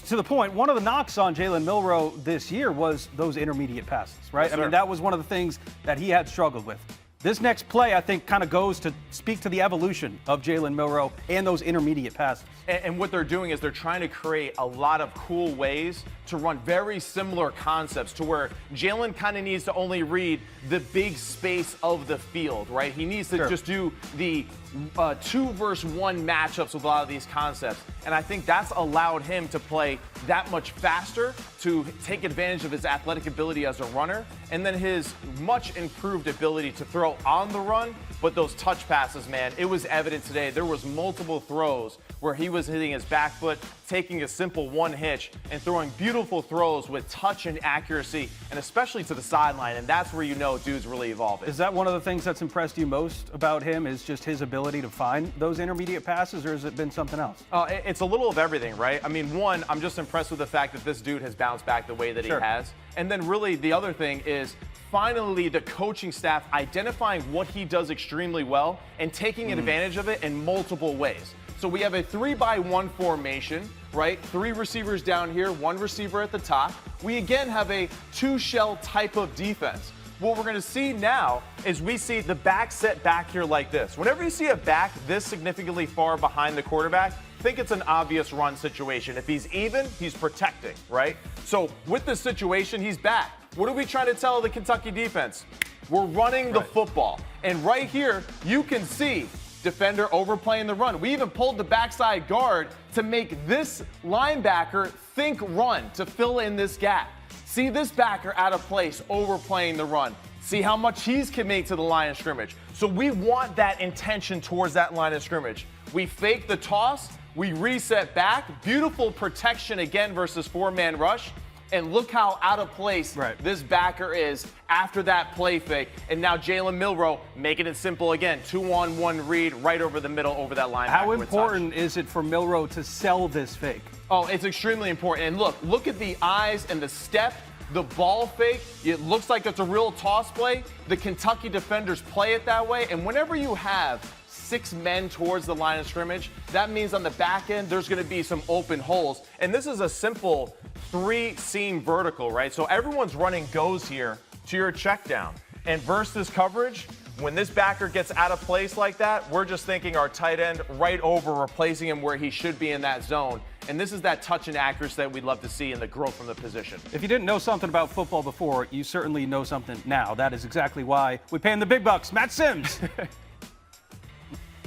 to the point, one of the knocks on Jalen Milroe this year was those intermediate passes, right? Yes, I mean, that was one of the things that he had struggled with. This next play, I think, kind of goes to speak to the evolution of Jalen Milroe and those intermediate passes. And what they're doing is they're trying to create a lot of cool ways to run very similar concepts to where Jalen kind of needs to only read the big space of the field, right? He needs to just do the 2-versus-1 matchups with a lot of these concepts. And I think that's allowed him to play that much faster, to take advantage of his athletic ability as a runner, and then his much improved ability to throw on the run. But those touch passes, man, it was evident today. There was multiple throws where he was hitting his back foot, taking a simple one hitch, and throwing beautiful throws with touch and accuracy, and especially to the sideline. And that's where you know dude's really evolving. Is that one of the things that's impressed you most about him, is just his ability to find those intermediate passes, or has it been something else? It's a little of everything, right? I mean, one, I'm just impressed with the fact that this dude has bounced back the way that he has. And then really the other thing is finally the coaching staff identifying what he does extremely well and taking advantage of it in multiple ways. So we have a 3-by-1 formation, right? 3 receivers down here, 1 receiver at the top. We again have a 2-shell type of defense. What we're going to see now is we see the back set back here like this. Whenever you see a back this significantly far behind the quarterback, think it's an obvious run situation. If he's even, he's protecting, right? So with this situation, he's back. What are we trying to tell the Kentucky defense? We're running the football. And right here, you can see defender overplaying the run. We even pulled the backside guard to make this linebacker think run, to fill in this gap. See this backer out of place, overplaying the run. See how much he's committing to the line of scrimmage. So we want that intention towards that line of scrimmage. We fake the toss, we reset back. Beautiful protection again versus 4-man rush. And look how out of place this backer is after that play fake. And now Jalen Milroe making it simple again. 2-on-1 read right over the middle over that linebacker. How important is it for Milroe to sell this fake? Oh, it's extremely important. And look at the eyes and the step, the ball fake. It looks like it's a real toss play. The Kentucky defenders play it that way. And whenever you have 6 men towards the line of scrimmage, that means on the back end, there's going to be some open holes. And this is a simple 3-seam vertical, right? So everyone's running goes here to your check down. And versus coverage, when this backer gets out of place like that, we're just thinking our tight end right over, replacing him where he should be in that zone. And this is that touch and accuracy that we'd love to see in the growth from the position. If you didn't know something about football before, you certainly know something now. That is exactly why we pay him the big bucks. Matt Sims.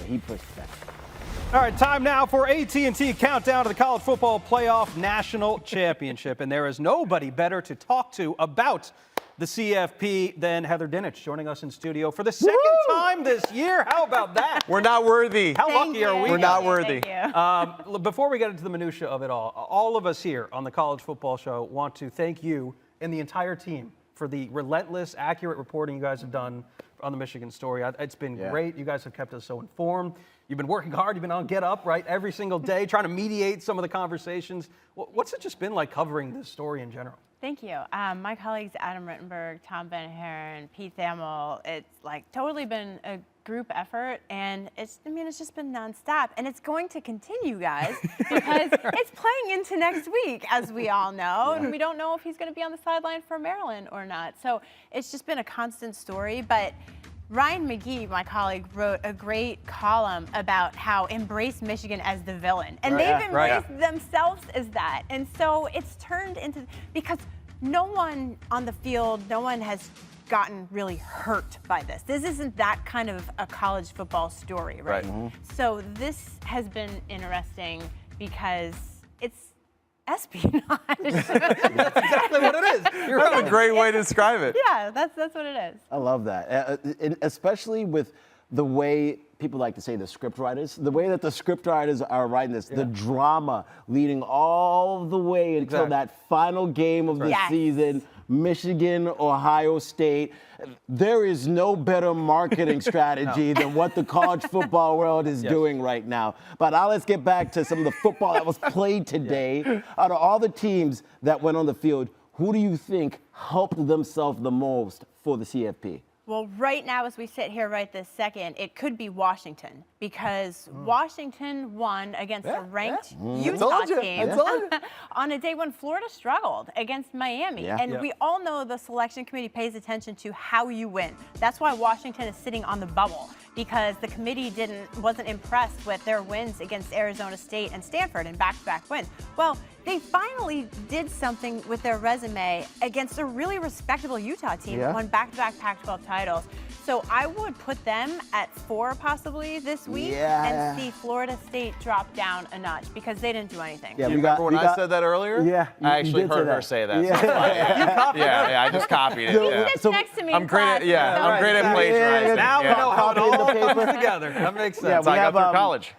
He pushed back. All right, time now for AT&T Countdown to the College Football Playoff National Championship. And there is nobody better to talk to about the CFP than Heather Dinich, joining us in studio for the second time this year. How about that? We're not worthy. How lucky are we? We're not worthy. Before we get into the minutia of it all of us here on the College Football Show want to thank you and the entire team for the relentless, accurate reporting you guys have done on the Michigan story. It's been great. You guys have kept us so informed. You've been working hard. You've been on Get Up, right, every single day, trying to mediate some of the conversations. What's it just been like covering this story in general? Thank you. My colleagues Adam Rittenberg, Tom Van Haren, Pete Thamel, it's like totally been a group effort, and it's just been nonstop, and it's going to continue, guys, because it's playing into next week, as we all know, and we don't know if he's going to be on the sideline for Maryland or not. So it's just been a constant story, but Ryan McGee, my colleague, wrote a great column about how embrace Michigan as the villain. And they've embraced themselves as that. And so it's turned into, because no one on the field, no one has gotten really hurt by this. This isn't that kind of a college football story, right? So this has been interesting because it's espionage. That's exactly what it is. That's a great way to describe it. Yeah, that's what it is. I love that, especially with the way people like to say the script writers, the way that the script writers are writing this, the drama leading all the way until that final game of the season, Michigan, Ohio State. There is no better marketing strategy than what the college football world is doing right now. But now let's get back to some of the football that was played today. Out of all the teams that went on the field, who do you think helped themselves the most for the CFP? Well, right now, as we sit here right this second, it could be Washington, because Washington won against a ranked Utah team on a day when Florida struggled against Miami. And we all know the selection committee pays attention to how you win. That's why Washington is sitting on the bubble, because the committee wasn't impressed with their wins against Arizona State and Stanford in back-to-back wins. Well, they finally did something with their resume against a really respectable Utah team, won back-to-back Pac-12 titles. So I would put them at 4 possibly this week and see Florida State drop down a notch because they didn't do anything. Do you remember when I said that earlier? Yeah. I actually heard her say that. I just copied it. He sits next to me. I'm great at, I'm great at plagiarizing. Now we know how it all comes together. That makes sense. We I got through college.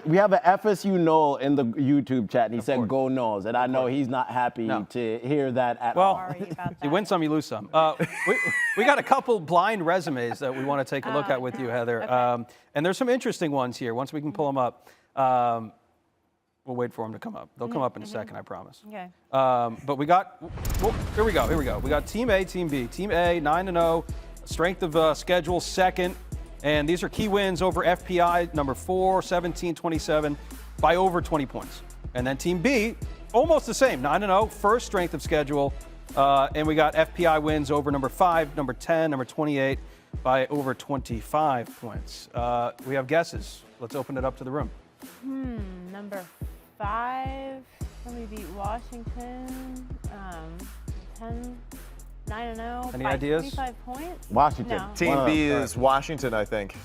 We have an FSU Noel in the YouTube chat, and he said, "Go Noles," and I know he's not happy to hear that at all. Sorry about that. You win some, you lose some. We got a couple blind resumes that we want to take a look at with you, Heather. And there's some interesting ones here. Once we can pull them up, we'll wait for them to come up. They'll come up in a second, I promise. Okay. But we got, here we go. We got Team A, Team B. Team A, 9-0, strength of schedule, second. And these are key wins over FPI, number 4, 17-27, by over 20 points. And then Team B, almost the same, 9-0, first strength of schedule. And we got FPI wins over number 5, number 10, number 28 by over 25 points. We have guesses. Let's open it up to the room. Number 5, let me beat Washington. 9-0. Any by ideas? 25 points? Washington. No. Team B is Washington, I think.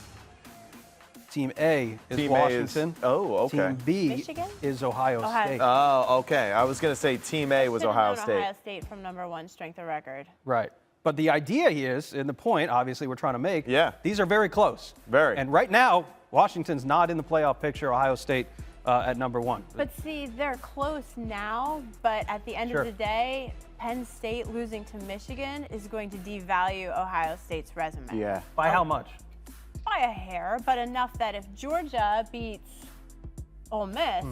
Team A is Team Washington. Team B Michigan? is Ohio State. Oh, okay. I was going to say Team A was Ohio State. Ohio State from number 1 strength of record. Right. But the idea is, and the point, obviously, we're trying to make, these are very close. Very. And right now, Washington's not in the playoff picture. Ohio State at number 1. But see, they're close now, but at the end of the day, Penn State losing to Michigan is going to devalue Ohio State's resume. Yeah. By how much? By a hair, but enough that if Georgia beats Ole Miss,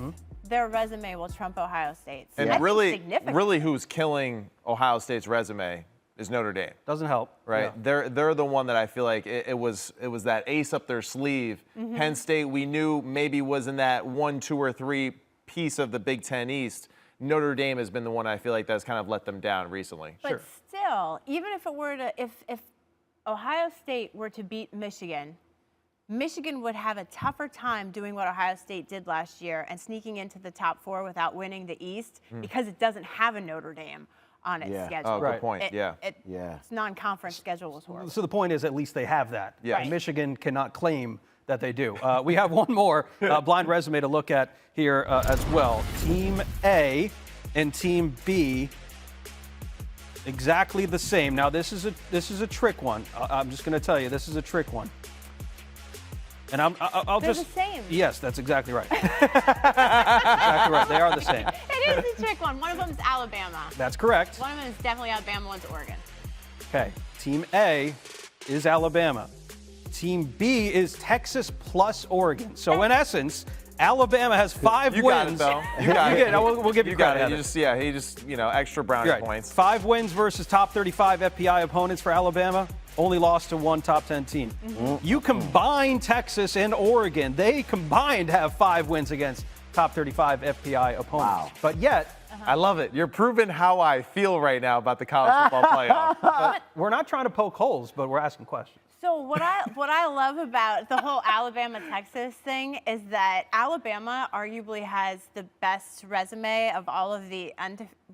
their resume will trump Ohio State's. And really who's killing Ohio State's resume is Notre Dame. Doesn't help. Right? Yeah. They're the one that I feel like it was that ace up their sleeve. Penn State, we knew maybe was in that 1, 2, or 3 piece of the Big Ten East. Notre Dame has been the one I feel like that's kind of let them down recently. But still, even if it were to, if Ohio State were to beat Michigan, Michigan would have a tougher time doing what Ohio State did last year and sneaking into the top 4 without winning the East because it doesn't have a Notre Dame on its schedule. Oh, good point. Its non-conference schedule was horrible. So the point is, at least they have that. Yeah. Right. Michigan cannot claim that they do. We have one more blind resume to look at here as well. Team A and Team B, exactly the same. Now this is a trick one. I'm just going to tell you, this is a trick one. And I'll They're just. the same. Yes, that's exactly right. Exactly right. They are the same. It is a trick one. One of them is Alabama. That's correct. One of them is definitely Alabama. One's Oregon. Okay. Team A is Alabama. Team B is Texas plus Oregon. So in essence, Alabama has 5 you wins. Got it, Bill. You got it. We'll give you got credit. it. He just extra brownie points. 5 wins versus top 35 FPI opponents for Alabama. Only lost to 1 top 10 team. You combine Texas and Oregon. They combined have 5 wins against top 35 FPI opponents. Wow. But yet, I love it. You're proving how I feel right now about the college football playoff. but we're not trying to poke holes, but we're asking questions. So what I love about the whole Alabama-Texas thing is that Alabama arguably has the best resume of all of the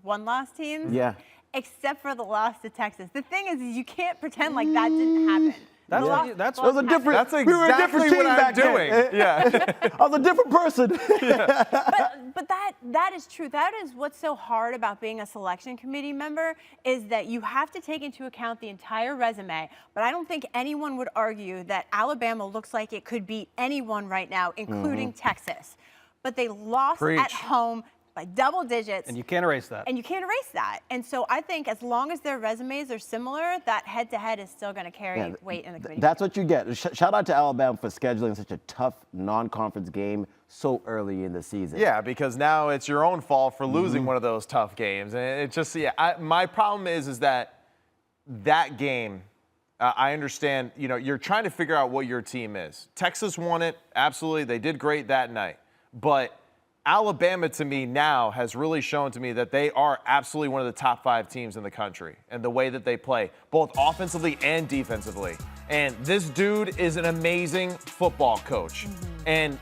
one-loss teams. Yeah. Except for the loss to Texas. The thing is you can't pretend like that didn't happen. That's The what loss- that's loss what was a happened. different. That's we were a exactly different team what I'm back then. doing. Yeah. I was a different person. But that is true. That is what's so hard about being a selection committee member is that you have to take into account the entire resume. But I don't think anyone would argue that Alabama looks like it could beat anyone right now, including Texas. But they lost at home by double digits. And you can't erase that. And you can't erase that. And so I think as long as their resumes are similar, that head-to-head is still going to carry weight in the committee. That's what you get. Shout out to Alabama for scheduling such a tough non-conference game so early in the season. Yeah, because now it's your own fault for losing one of those tough games. And it just, my problem is that game, I understand, you're trying to figure out what your team is. Texas won it, absolutely. They did great that night. But Alabama, to me, now has really shown to me that they are absolutely one of the top 5 teams in the country and the way that they play, both offensively and defensively. And this dude is an amazing football coach. And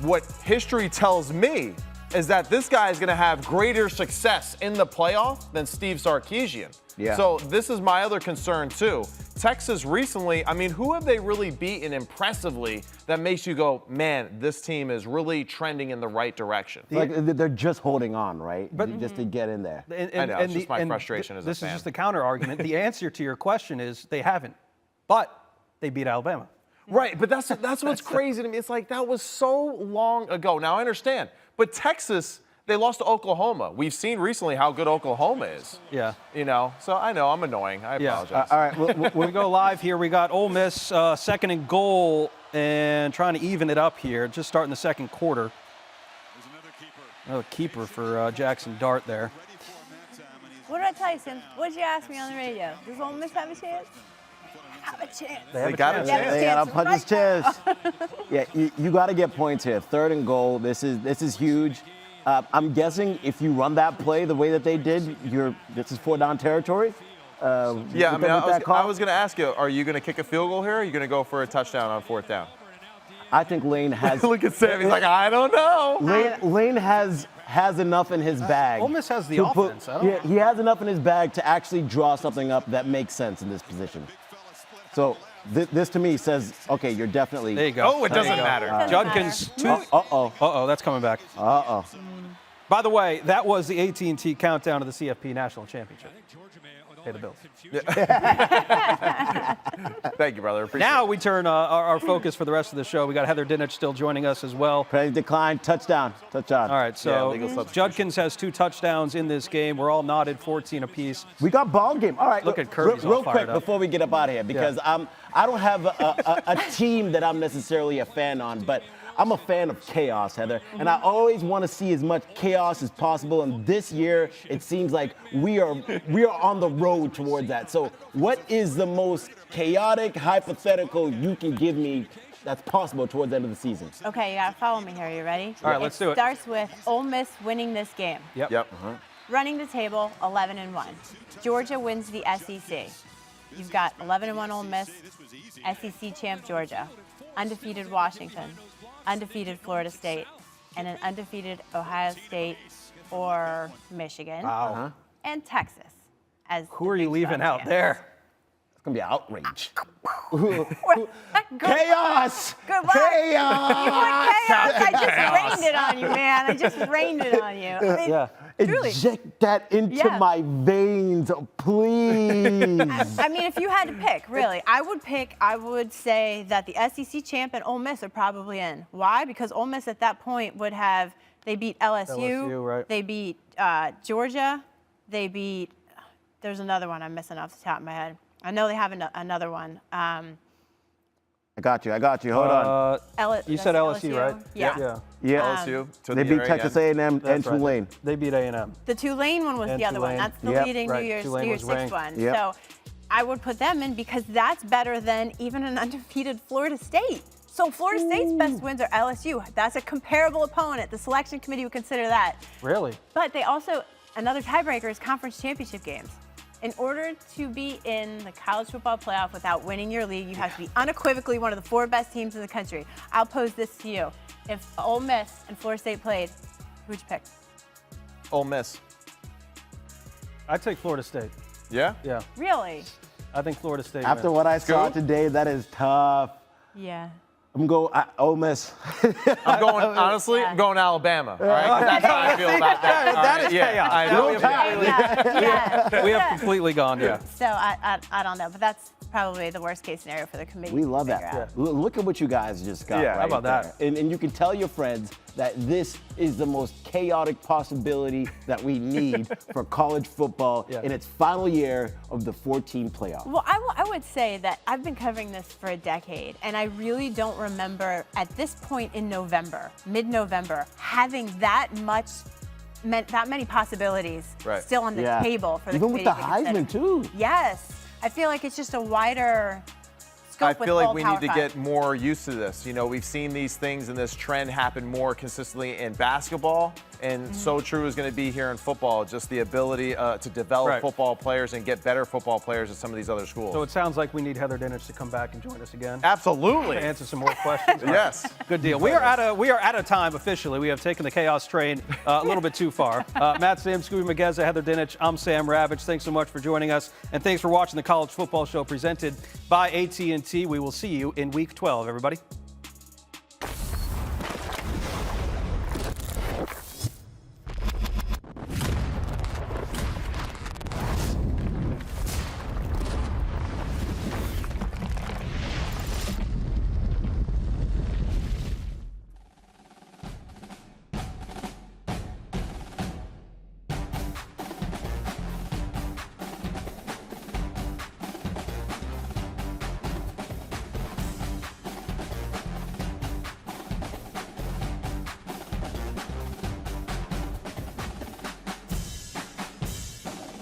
what history tells me is that this guy is going to have greater success in the playoff than Steve Sarkisian. Yeah. So this is my other concern, too. Texas recently, who have they really beaten impressively that makes you go, man, this team is really trending in the right direction? Like they're just holding on, right? But- just to get in there. I know, it's just my frustration as a This fan. is just the counter argument. The answer to your question is they haven't, but they beat Alabama. Right, but that's what's crazy to me. It's like that was so long ago. Now I understand, but Texas, they lost to Oklahoma. We've seen recently how good Oklahoma is. Yeah. So I know I'm annoying. I apologize. All right. We go live here. We got Ole Miss second and goal and trying to even it up here. Just starting the second quarter. Another keeper for Jaxson Dart there. What did I tell you, Sim? What did you ask me on the radio? Does Ole Miss have a chance? Have a chance. They got a chance. They got to punch his chest. Yeah, you got to get points here. Third and goal. This is huge. I'm guessing if you run that play the way that they did, this is 4-down territory. I was going to ask you, are you going to kick a field goal here? Or are you going to go for a touchdown on 4th down? I think Lane has. Look at Sam. He's like, I don't know. Lane has enough in his bag. Ole Miss has the offense. He has enough in his bag to actually draw something up that makes sense in this position. So this to me says, okay, you're definitely. There you go. Oh, it doesn't matter. Judkins. Uh-oh, that's coming back. By the way, that was the AT&T countdown to the CFP National Championship. pay the bills. Thank you, brother. Appreciate Now it. we turn our focus for the rest of the show. We got Heather Dinich still joining us as well. Penalty decline, touchdown. All right, so legal substitution. Judkins has 2 touchdowns in this game. We're all nodded 14 apiece. We got ball game. All right, Look at Kirby's all real fired quick up. before we get up out of here, because I don't have a team that I'm necessarily a fan on, but I'm a fan of chaos, Heather, and I always want to see as much chaos as possible. And this year, it seems like we are on the road towards that. So, what is the most chaotic hypothetical you can give me that's possible towards the end of the season? Okay, you gotta follow me here. You ready? All right, let's do it. Starts with Ole Miss winning this game. Yep. Running the table, 11-1. Georgia wins the SEC. You've got 11-1 Ole Miss, SEC champ Georgia, undefeated Washington, undefeated Florida State, and an undefeated Ohio State or Michigan. Wow. And Texas. As Who are you leaving out there? It's gonna be an outrage. Chaos! Good luck. Chaos! You want chaos? I just rained it on you, man. I just rained it on you. I mean, truly. Inject that into my veins, please. I mean, if you had to pick, really, I would say that the SEC champ and Ole Miss are probably in. Why? Because Ole Miss at that point they beat LSU, right. They beat Georgia, they beat, there's another one I'm missing off the top of my head. I know they have another one. I got you. Hold on. You said LSU, right? Yeah. LSU. to They the beat area Texas again. A&M and Tulane. They beat A&M. The Tulane one was And the other one. Tulane. That's the Yep. leading Right. New Year's Tulane was 6 ranked. one. Yep. So I would put them in because that's better than even an undefeated Florida State. So Florida State's best wins are LSU. That's a comparable opponent. The selection committee would consider that. Really? But they also, another tiebreaker is conference championship games. In order to be in the college football playoff without winning your league, you have to be unequivocally one of the 4 best teams in the country. I'll pose this to you. If Ole Miss and Florida State played, who'd you pick? Ole Miss. I'd take Florida State. Yeah? Yeah. Really? I think Florida State After wins. what I saw today, that is tough. Yeah. I'm going Ole Miss. I'm going Alabama. All right? That's how I feel about that. All That right, is yeah, chaos. I know. Yeah. We have completely gone, So I don't know, but that's probably the worst case scenario for the committee. We to love figure that. out. Look at what you guys just got. Yeah, right how about there. that? And you can tell your friends that this is the most chaotic possibility that we need for college football in its final year of the 14 playoff. Well, I would say that I've been covering this for a decade, and I really don't remember at this point in November, mid-November, having that many possibilities still on the table for the Even with committee the to consider. Heisman, too. Yes. I feel like it's just a wider scope I with feel like all we Power need to Five. get more used to this. You know, we've seen these things and this trend happen more consistently in basketball, and so true is going to be here in football. Just the ability to develop football players and get better football players at some of these other schools. So it sounds like we need Heather Dinich to come back and join us again. Absolutely. To answer some more questions. Yes. Good deal. We are out of time officially. We have taken the chaos train a little bit too far. Matt Sims, Skubie Mageza, Heather Dinich. I'm Sam Ravech. Thanks so much for joining us, and thanks for watching the College Football Show presented by AT&T. We will see you in Week 12, everybody.